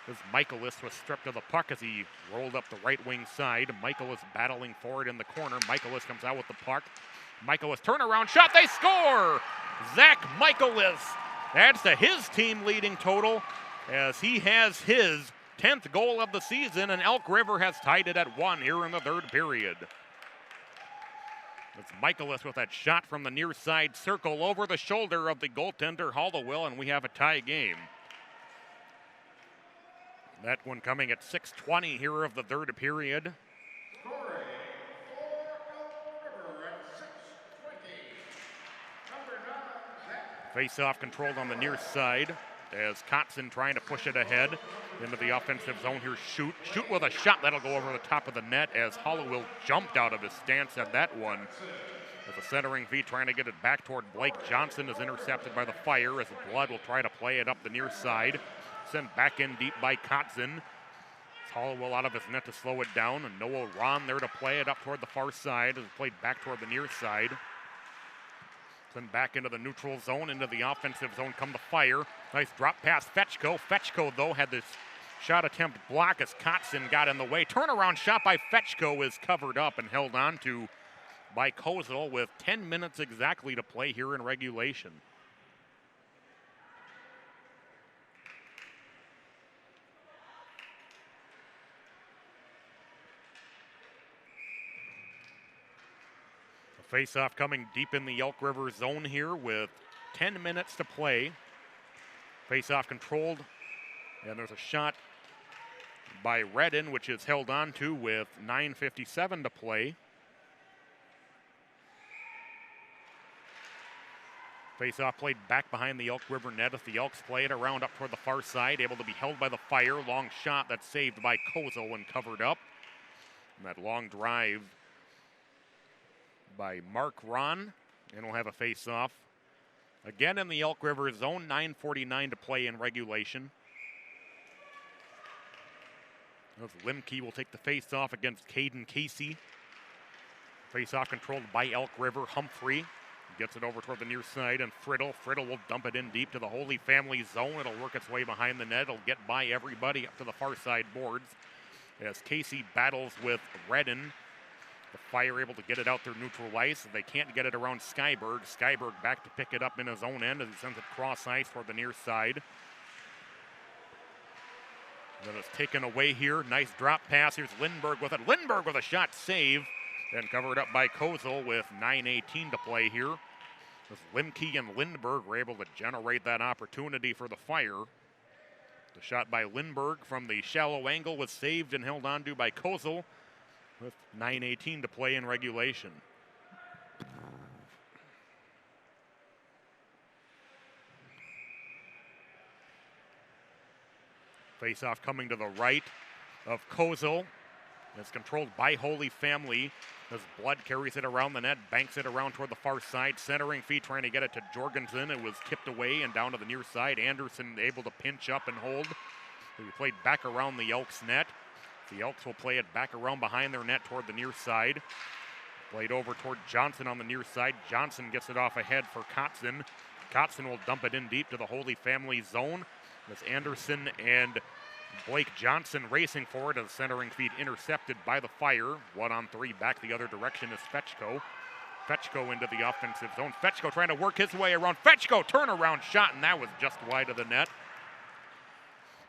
As Michaelis was stripped of the puck as he rolled up the right wing side. Michaelis battling for it in the corner. Michaelis comes out with the puck. Michaelis turnaround shot. They score! Zach Michaelis adds to his team leading total as he has his 10th goal of the season, and Elk River has tied it at 1 here in the third period. It's Michaelis with that shot from the near side circle over the shoulder of the goaltender Hollowell, and we have a tie game. That one coming at 6:20 here of the third period. Scoring for Elk River at 6:20. Number 9, Zach. Face-off controlled on the near side as Kotzen trying to push it ahead. into the offensive zone here. Shoot with a shot. That'll go over the top of the net as Hollowell jumped out of his stance at that one. With a centering feed trying to get it back toward Blake Johnson is intercepted by the Fire as Blood will try to play it up the near side. Sent back in deep by Kotzen. Hollowell out of his net to slow it down, and Noah Ron there to play it up toward the far side as it played back toward the near side. Then back into the neutral zone, into the offensive zone come the Fire. Nice drop pass, Fetchko. Fetchko, though, had this shot attempt block as Kotzen got in the way. Turnaround shot by Fetchko is covered up and held on to by Kozel with 10 minutes exactly to play here in regulation. Face-off coming deep in the Elk River zone here with 10 minutes to play. Face-off controlled, and there's a shot by Redden, which is held on to with 9:57 to play. Face-off played back behind the Elk River net as the Elks play it around up toward the far side, able to be held by the Fire. Long shot that's saved by Kozel and covered up. And that long drive by Mark Ron, and we'll have a face-off. Again in the Elk River zone, 9:49 to play in regulation. As Limke will take the face-off against Caden Casey. Face-off controlled by Elk River. Humphrey gets it over toward the near side, and Friddle will dump it in deep to the Holy Family zone. It'll work its way behind the net. It'll get by everybody up to the far side boards as Casey battles with Redden. The Fire able to get it out their neutral ice. They can't get it around Skyberg. Skyberg back to pick it up in his own end as he sends it cross ice toward the near side. Then it's taken away here. Nice drop pass. Here's Lindberg with it. Lindberg with a shot save. Then covered up by Kozel with 9:18 to play here. As Limke and Lindberg were able to generate that opportunity for the Fire. The shot by Lindberg from the shallow angle was saved and held onto by Kozel with 9:18 to play in regulation. Face-off coming to the right of Kozel. It's controlled by Holy Family as Blood carries it around the net, banks it around toward the far side. Centering feed trying to get it to Jorgensen. It was tipped away and down to the near side. Anderson able to pinch up and hold. He played back around the Elks net. The Elks will play it back around behind their net toward the near side. Played over toward Johnson on the near side. Johnson gets it off ahead for Kotzen. Kotzen will dump it in deep to the Holy Family zone. As Anderson and Blake Johnson racing forward as the centering feed intercepted by the Fire. 1-on-3 back the other direction is Fetchko. Fetchko into the offensive zone. Fetchko trying to work his way around. Fetchko turnaround shot, and that was just wide of the net.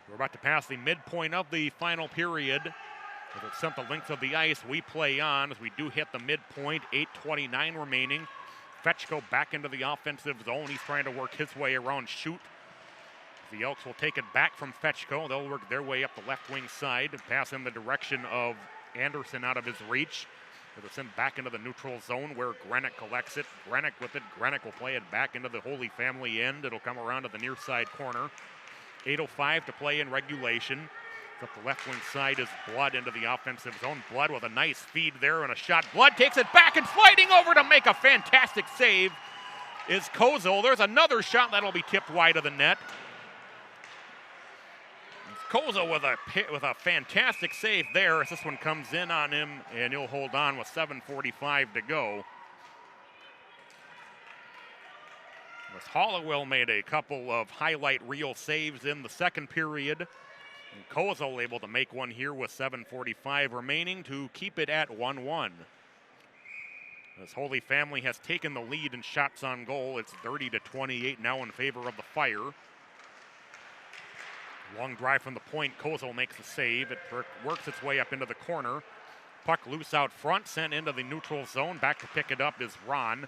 We're about to pass the midpoint of the final period. As it sent the length of the ice, we play on as we do hit the midpoint. 8:29 remaining. Fetchko back into the offensive zone. He's trying to work his way around Shoot. The Elks will take it back from Fetchko. They'll work their way up the left wing side and pass in the direction of Anderson out of his reach. It'll send back into the neutral zone where Grenick collects it. Grenick with it. Grenick will play it back into the Holy Family end. It'll come around to the near side corner. 8:05 to play in regulation. Up the left wing side is Blood into the offensive zone. Blood with a nice feed there and a shot. Blood takes it back and sliding over to make a fantastic save is Kozel. There's another shot that'll be tipped wide of the net. Kozel with a fantastic save there as this one comes in on him, and he'll hold on with 7:45 to go. As Hollowell made a couple of highlight reel saves in the second period. And Kozel able to make one here with 7:45 remaining to keep it at 1-1. As Holy Family has taken the lead in shots on goal, it's 30-28 now in favor of the Fire. Long drive from the point, Kozel makes the save. It works its way up into the corner. Puck loose out front, sent into the neutral zone. Back to pick it up is Ron.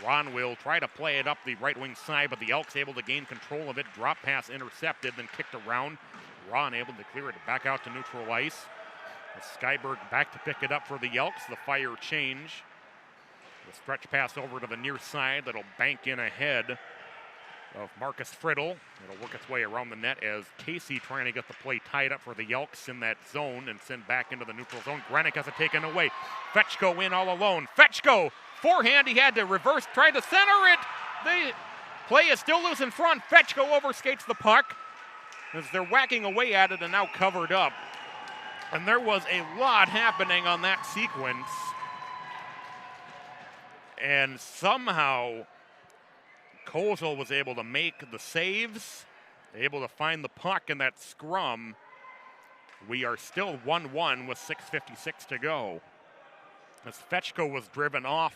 Ron will try to play it up the right wing side, but the Elks able to gain control of it. Drop pass intercepted, then kicked around. Ron able to clear it back out to neutral ice. Skyberg back to pick it up for the Elks. The Fire change. The stretch pass over to the near side that'll bank in ahead of Marcus Friddle. It'll work its way around the net as Casey trying to get the play tied up for the Yelks in that zone and send back into the neutral zone. Grenick has it taken away. Fetchko in all alone. Fetchko, forehand, he had to reverse, tried to center it. The play is still loose in front. Fetchko overskates the puck as they're whacking away at it and now covered up. And there was a lot happening on that sequence. And somehow Kozel was able to make the saves, able to find the puck in that scrum. We are still 1-1 with 6:56 to go. As Fetchko was driven off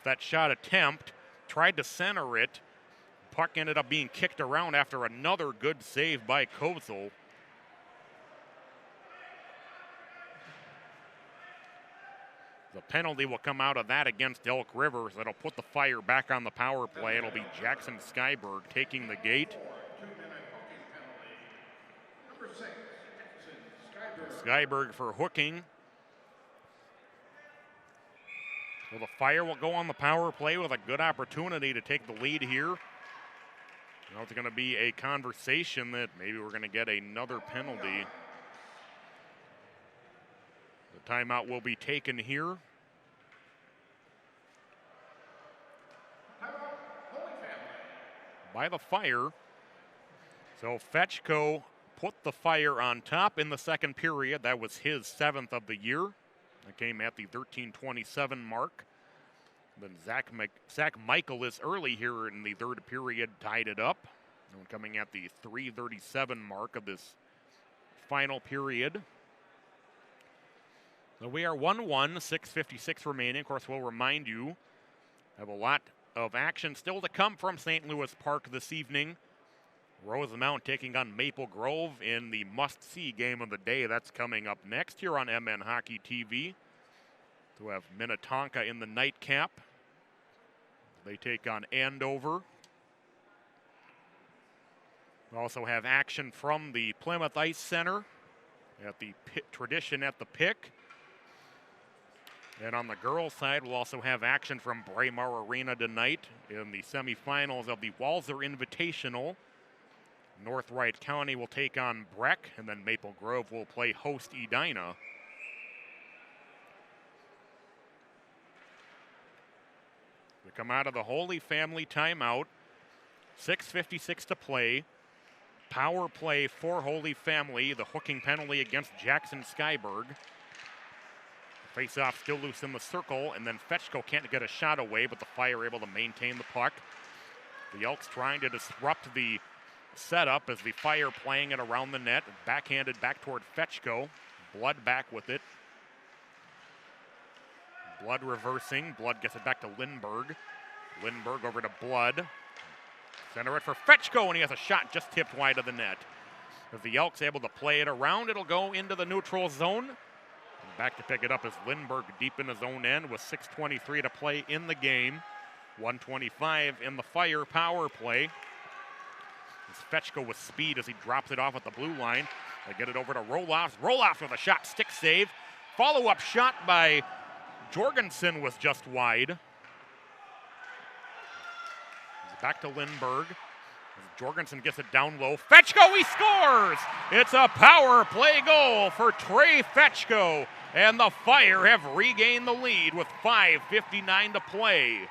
that shot attempt, tried to center it. Puck ended up being kicked around after another good save by Kozel. The penalty will come out of that against Elk River. That'll put the Fire back on the power play. It'll be Jackson Skyberg taking the gate. Skyberg for hooking. Well, the Fire will go on the power play with a good opportunity to take the lead here. Now it's going to be a conversation that maybe we're going to get another penalty. The timeout will be taken here. By the Fire. So Fetchko put the Fire on top in the second period. That was his 7th of the year. That came at the 13:27 mark. Then Zach Michaelis early here in the third period tied it up. And coming at the 3:37 mark of this final period. So we are 1-1, 6:56 remaining. Of course, we'll remind you, have a lot of action still to come from St. Louis Park this evening. Rosemount taking on Maple Grove in the must-see game of the day. That's coming up next here on MN Hockey TV. To have Minnetonka in the nightcap. They take on Andover. We also have action from the Plymouth Ice Center at the Tradition at the Pick. And on the girls' side, we'll also have action from Braemar Arena tonight in the semifinals of the Walzer Invitational. North Wright County will take on Breck, and then Maple Grove will play host Edina. We come out of the Holy Family timeout. 6:56 to play. Power play for Holy Family. The hooking penalty against Jackson Skyberg. Face-off still loose in the circle, and then Fetchko can't get a shot away, but the Fire able to maintain the puck. The Elks trying to disrupt the setup as the Fire playing it around the net. Backhanded back toward Fetchko. Blood back with it. Blood reversing. Blood gets it back to Lindberg. Lindberg over to Blood. Center it for Fetchko, and he has a shot just tipped wide of the net. As the Elks able to play it around, it'll go into the neutral zone. And back to pick it up is Lindberg deep in his own end with 6:23 to play in the game. 1:25 in the Fire power play. As Fetchko with speed as he drops it off at the blue line. They get it over to Roloff. Roloff with a shot, stick save. Follow-up shot by Jorgensen was just wide. Back to Lindberg. Jorgensen gets it down low. Fetchko, he scores! It's a power play goal for Trey Fetchko. And the Fire have regained the lead with 5:59 to play.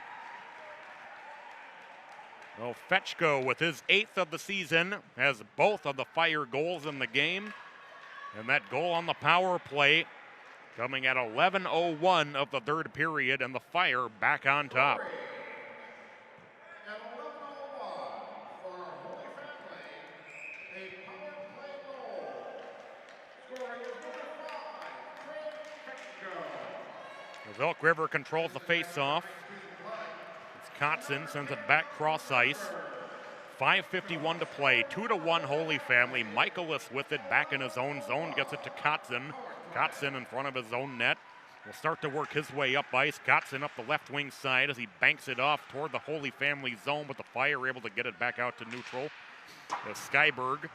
Well, Fetchko, with his 8th of the season, has both of the Fire goals in the game. And that goal on the power play coming at 11:01 of the third period, and the Fire back on top. As Elk River controls the face-off. It's Kotzen, sends it back cross ice. 5:51 to play, 2-1 Holy Family. Michaelis with it back in his own zone, gets it to Kotzen. Kotzen in front of his own net. Will start to work his way up ice. Kotzen up the left wing side as he banks it off toward the Holy Family zone, but the Fire able to get it back out to neutral. As Skyberg,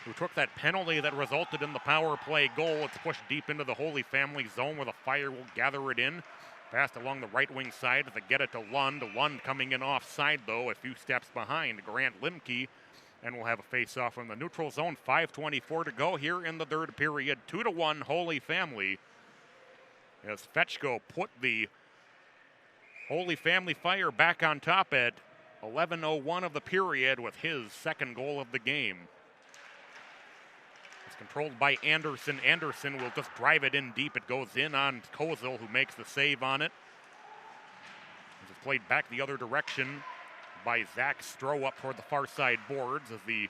who took that penalty that resulted in the power play goal, it's pushed deep into the Holy Family zone where the Fire will gather it in. Fast along the right wing side as they get it to Lund. Lund coming in offside, though, a few steps behind Grant Limke. And we'll have a face-off from the neutral zone. 5:24 to go here in the third period. 2-1 Holy Family. As Fetchko put the Holy Family Fire back on top at 11:01 of the period with his second goal of the game. It's controlled by Anderson. Anderson will just drive it in deep. It goes in on Kozel, who makes the save on it. It's played back the other direction by Zach Stroh up toward the far side boards as the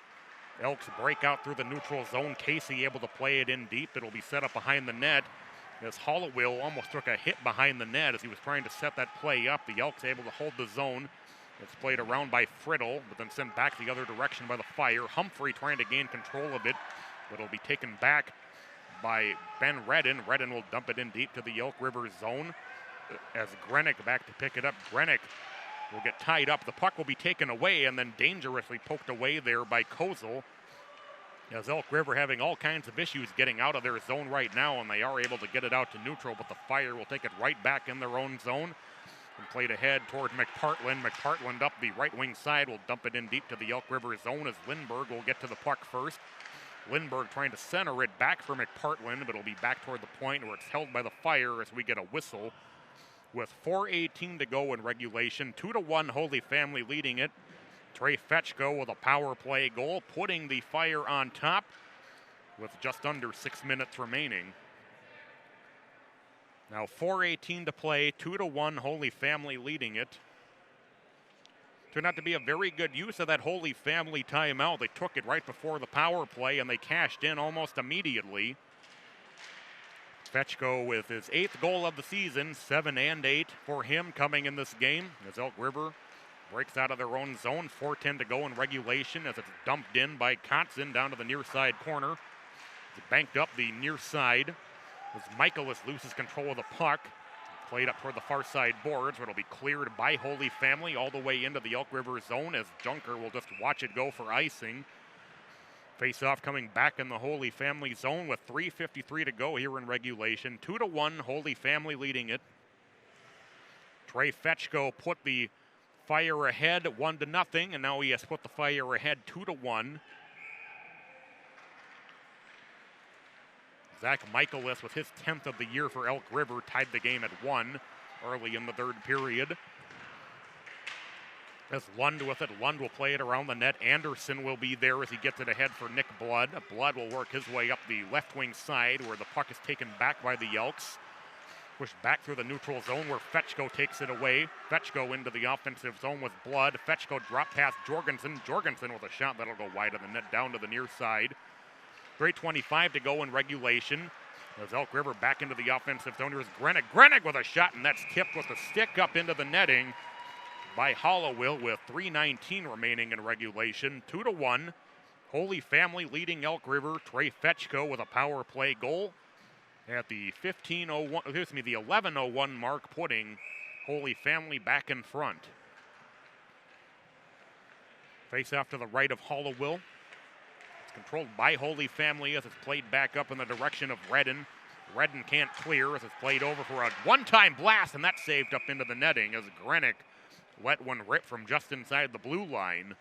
Elks break out through the neutral zone. Casey able to play it in deep. It'll be set up behind the net as Hollowell almost took a hit behind the net as he was trying to set that play up. The Elks able to hold the zone. It's played around by Friddle, but then sent back the other direction by the Fire. Humphrey trying to gain control of it, but it'll be taken back by Ben Redden. Redden will dump it in deep to the Elk River zone as Grenick back to pick it up. Grenick will get tied up. The puck will be taken away and then dangerously poked away there by Kozel. As Elk River having all kinds of issues getting out of their zone right now, and they are able to get it out to neutral, but the Fire will take it right back in their own zone and played ahead toward McPartland. McPartland up the right wing side will dump it in deep to the Elk River zone as Lindbergh will get to the puck first. Lindbergh trying to center it back for McPartland, but it'll be back toward the point where it's held by the Fire as we get a whistle. With 4:18 to go in regulation, 2-1 Holy Family leading it. Trey Fetchko with a power play goal, putting the Fire on top with just under 6 minutes remaining. Now 4:18 to play, 2-1 Holy Family leading it. Turned out to be a very good use of that Holy Family timeout. They took it right before the power play and they cashed in almost immediately. Fetchko with his 8th goal of the season, 7 and 8 for him coming in this game as Elk River breaks out of their own zone. 4:10 to go in regulation as it's dumped in by Kotzen down to the near side corner. It's banked up the near side as Michaelis loses control of the puck. Played up toward the far side boards where it'll be cleared by Holy Family all the way into the Elk River zone as Junker will just watch it go for icing. Face-off coming back in the Holy Family zone with 3:53 to go here in regulation. 2-1 Holy Family leading it. Trey Fetchko put the Fire ahead 1-0, and now he has put the Fire ahead 2-1. Zach Michaelis with his 10th of the year for Elk River tied the game at 1 early in the third period. As Lund with it, Lund will play it around the net. Anderson will be there as he gets it ahead for Nick Blood. Blood will work his way up the left wing side where the puck is taken back by the Elks. Pushed back through the neutral zone where Fetchko takes it away. Fetchko into the offensive zone with Blood. Fetchko drop past Jorgensen. Jorgensen with a shot that'll go wide of the net down to the near side. 3:25 to go in regulation. As Elk River back into the offensive zone, here's Grenick. Grenick with a shot, and that's tipped with a stick up into the netting by Hollowell with 3:19 remaining in regulation. 2-1. Holy Family leading Elk River. Trey Fetchko with a power play goal at the 11:01 mark, putting Holy Family back in front. Face off to the right of Hollowell. It's controlled by Holy Family as it's played back up in the direction of Redden. Redden can't clear as it's played over for a one-time blast, and that's saved up into the netting as Grenick let one rip from just inside the blue line.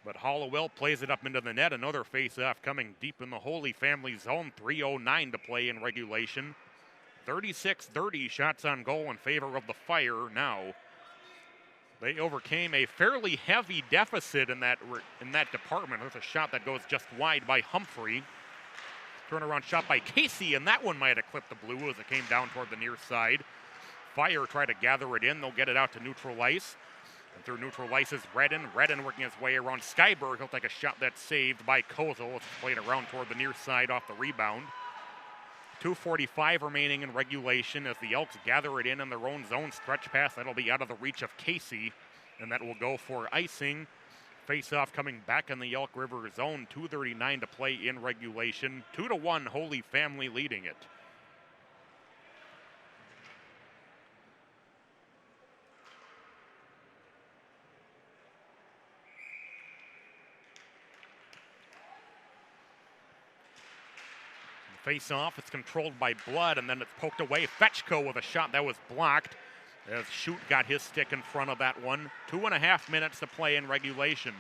But Hollowell plays it up into the net. Another face-off coming deep in the Holy Family zone. 3:09 to play in regulation. 36-30 shots on goal in favor of the Fire now. They overcame a fairly heavy deficit in that department. There's a shot that goes just wide by Humphrey. Turnaround shot by Casey, and that one might have clipped the blue as it came down toward the near side. Fire try to gather it in. They'll get it out to neutral ice. And through neutral ice is Redden. Redden working his way around Skyberg. He'll take a shot that's saved by Kozel. It's played around toward the near side off the rebound. 2:45 remaining in regulation as the Elks gather it in their own zone. Stretch pass, that'll be out of the reach of Casey, and that will go for icing. Face-off coming back in the Elk River zone. 2:39 to play in regulation. 2-1 Holy Family leading it. Face-off, it's controlled by Blood, and then it's poked away. Fetchko with a shot that was blocked as Schutt got his stick in front of that one. 2.5 minutes to play in regulation.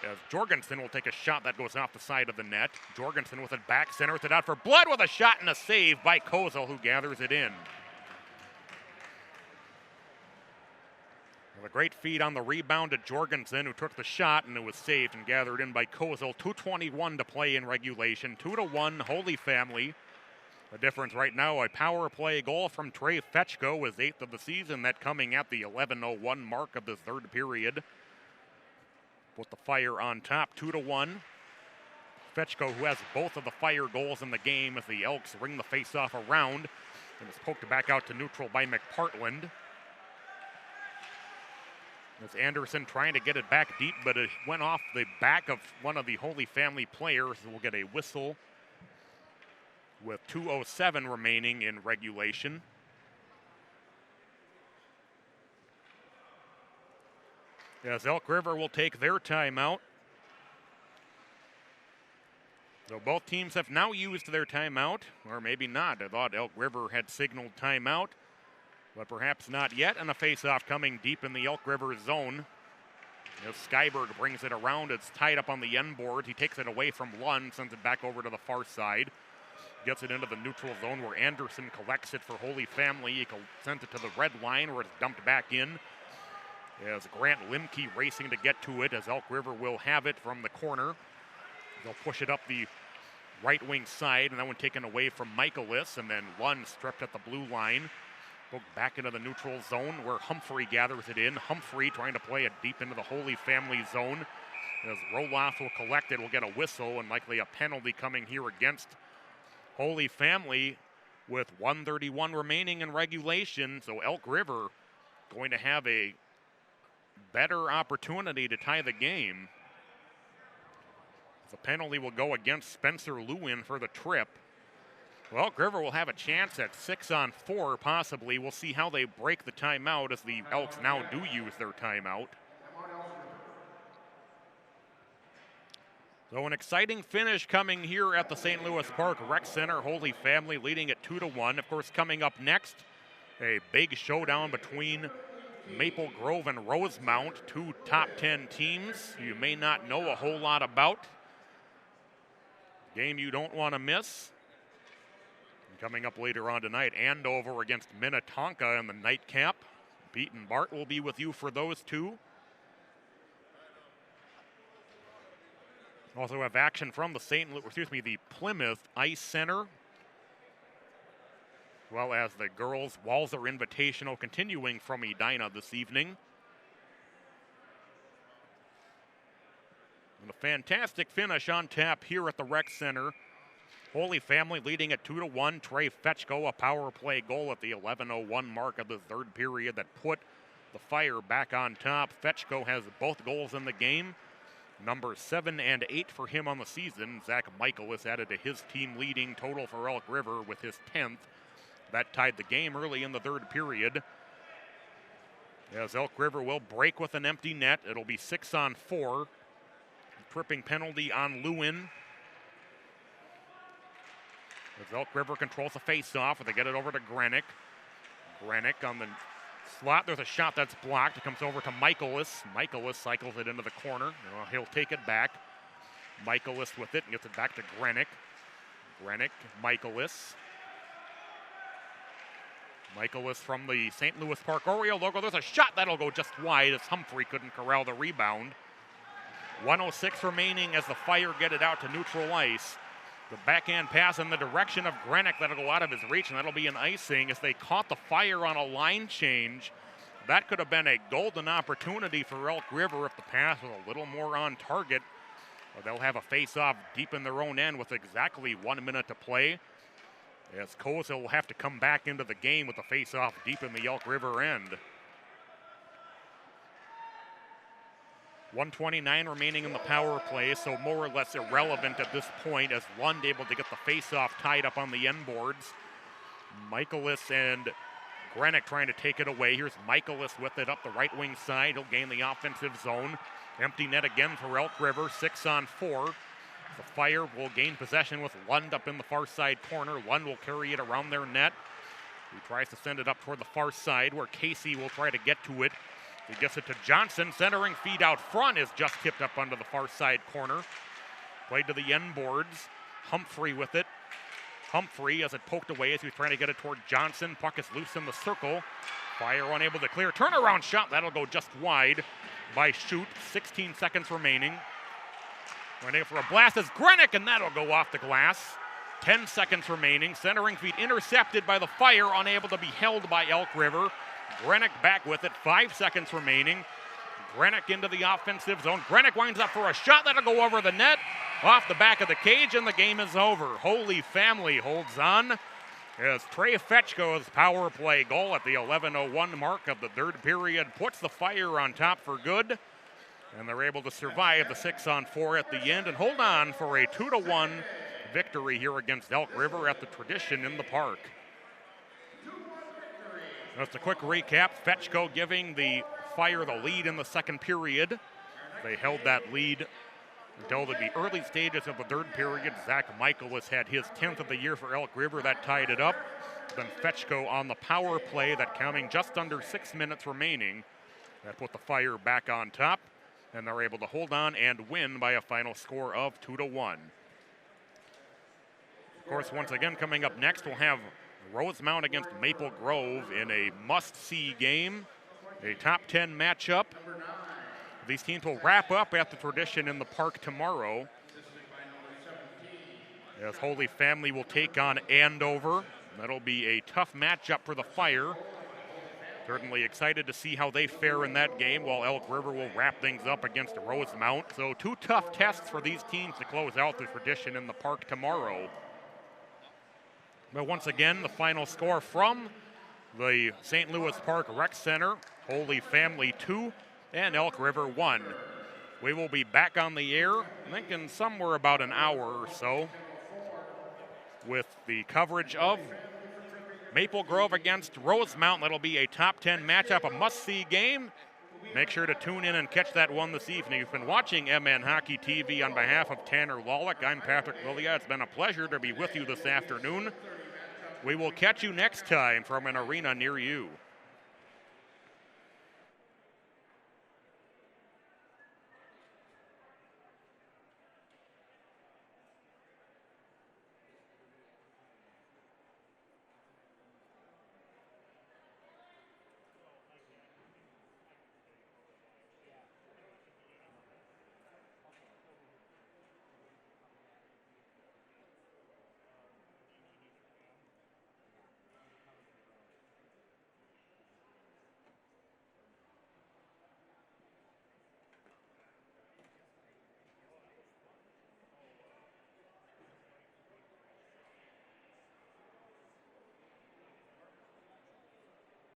As Jorgensen will take a shot that goes off the side of the net. Jorgensen with it back, centers it out for Blood with a shot and a save by Kozel, who gathers it in. With a great feed on the rebound to Jorgensen, who took the shot, and it was saved and gathered in by Kozel. 2:21 to play in regulation. 2-1, Holy Family. The difference right now, a power play goal from Trey Fetchko, his 8th of the season, that coming at the 11:01 mark of the third period. With the Fire on top, 2-1. Fetchko, who has both of the Fire goals in the game, as the Elks ring the face-off around, and is poked back out to neutral by McPartland. As Anderson trying to get it back deep, but it went off the back of one of the Holy Family players. We'll get a whistle with 2:07 remaining in regulation. As Elk River will take their timeout. So both teams have now used their timeout, or maybe not. I thought Elk River had signaled timeout, but perhaps not yet. And a face-off coming deep in the Elk River zone. As Skyberg brings it around, it's tied up on the end board. He takes it away from Lund, sends it back over to the far side. Gets it into the neutral zone where Anderson collects it for Holy Family. He sends it to the red line where it's dumped back in. As Grant Limke racing to get to it, as Elk River will have it from the corner. They'll push it up the right wing side, and that one taken away from Michaelis, and then Lund stripped at the blue line. Poked back into the neutral zone where Humphrey gathers it in. Humphrey trying to play it deep into the Holy Family zone. As Roloff will collect it, will get a whistle and likely a penalty coming here against Holy Family with 1:31 remaining in regulation. So Elk River going to have a better opportunity to tie the game. The penalty will go against Spencer Lewin for the trip. Well, Elk River will have a chance at 6-on-4 possibly. We'll see how they break the timeout as the Elks now do use their timeout. So an exciting finish coming here at the St. Louis Park Rec Center. Holy Family leading at 2-1. Of course, coming up next, a big showdown between Maple Grove and Rosemount, two top 10 teams you may not know a whole lot about. Game you don't want to miss. And coming up later on tonight, Andover against Minnetonka in the nightcap. Pete and Bart will be with you for those two. Also have action from the Plymouth Ice Center, as well as the girls' Walzer Invitational continuing from Edina this evening. And a fantastic finish on tap here at the Rec Center. Holy Family leading at 2-1. Trey Fetchko, a power play goal at the 11:01 mark of the third period that put the Fire back on top. Fetchko has both goals in the game. Number 7 and 8 for him on the season. Zach Michaelis added to his team leading total for Elk River with his 10th. That tied the game early in the third period. As Elk River will break with an empty net. It'll be 6-on-4. Tripping penalty on Lewin. As Elk River controls the face-off, they get it over to Grenick. Grenick on the slot. There's a shot that's blocked. It comes over to Michaelis. Michaelis cycles it into the corner. He'll take it back. Michaelis with it and gets it back to Grenick. Grenick, Michaelis. Michaelis from the St. Louis Park Oriole logo. There's a shot that'll go just wide as Humphrey couldn't corral the rebound. 1:06 remaining as the Fire get it out to neutral ice. The backhand pass in the direction of Grenick that'll go out of his reach, and that'll be an icing as they caught the Fire on a line change. That could have been a golden opportunity for Elk River if the pass was a little more on target. But they'll have a face-off deep in their own end with exactly 1 minute to play. As Kozel will have to come back into the game with the face-off deep in the Elk River end. 1:29 remaining in the power play, so more or less irrelevant at this point as Lund able to get the face-off tied up on the end boards. Michaelis and Grenick trying to take it away. Here's Michaelis with it up the right wing side. He'll gain the offensive zone. Empty net again for Elk River, 6-on-4. The Fire will gain possession with Lund up in the far side corner. Lund will carry it around their net. He tries to send it up toward the far side where Casey will try to get to it. He gets it to Johnson. Centering feed out front is just tipped up onto the far side corner. Played to the end boards. Humphrey with it. Humphrey as it poked away as he was trying to get it toward Johnson. Puck is loose in the circle. Fire unable to clear. Turnaround shot. That'll go just wide by Schutt. 16 seconds remaining. Running for a blast is Grenick, and that'll go off the glass. 10 seconds remaining. Centering feed intercepted by the Fire. Unable to be held by Elk River. Grenick back with it. 5 seconds remaining. Grenick into the offensive zone. Grenick winds up for a shot. That'll go over the net. Off the back of the cage, and the game is over. Holy Family holds on as Trey Fetchko's power play goal at the 11:01 mark of the third period puts the Fire on top for good. And they're able to survive the 6-on-4 at the end and hold on for a 2-1 victory here against Elk River at the Tradition in the Park. Just a quick recap. Fetchko giving the Fire the lead in the second period. They held that lead until the early stages of the third period. Zach Michael has had his 10th of the year for Elk River. That tied it up. Then Fetchko on the power play, that counting just under 6 minutes remaining. That put the Fire back on top, and they're able to hold on and win by a final score of 2-1. Of course, once again, coming up next, we'll have Rosemount against Maple Grove in a must-see game, a top 10 matchup. These teams will wrap up at the Tradition in the Park tomorrow, as Holy Family will take on Andover. That'll be a tough matchup for the Fire. Certainly excited to see how they fare in that game, while Elk River will wrap things up against Rosemount. So 2 tough tests for these teams to close out the Tradition in the Park tomorrow. But once again, the final score from the St. Louis Park Rec Center: Holy Family 2 and Elk River 1. We will be back on the air, I think in somewhere about an hour or so, with the coverage of Maple Grove against Rosemount. That'll be a top 10 matchup, a must-see game. Make sure to tune in and catch that one this evening. You've been watching MN Hockey TV. On behalf of Tanner Lawlick, I'm Patrick Lilia. It's been a pleasure to be with you this afternoon. We will catch you next time from an arena near you.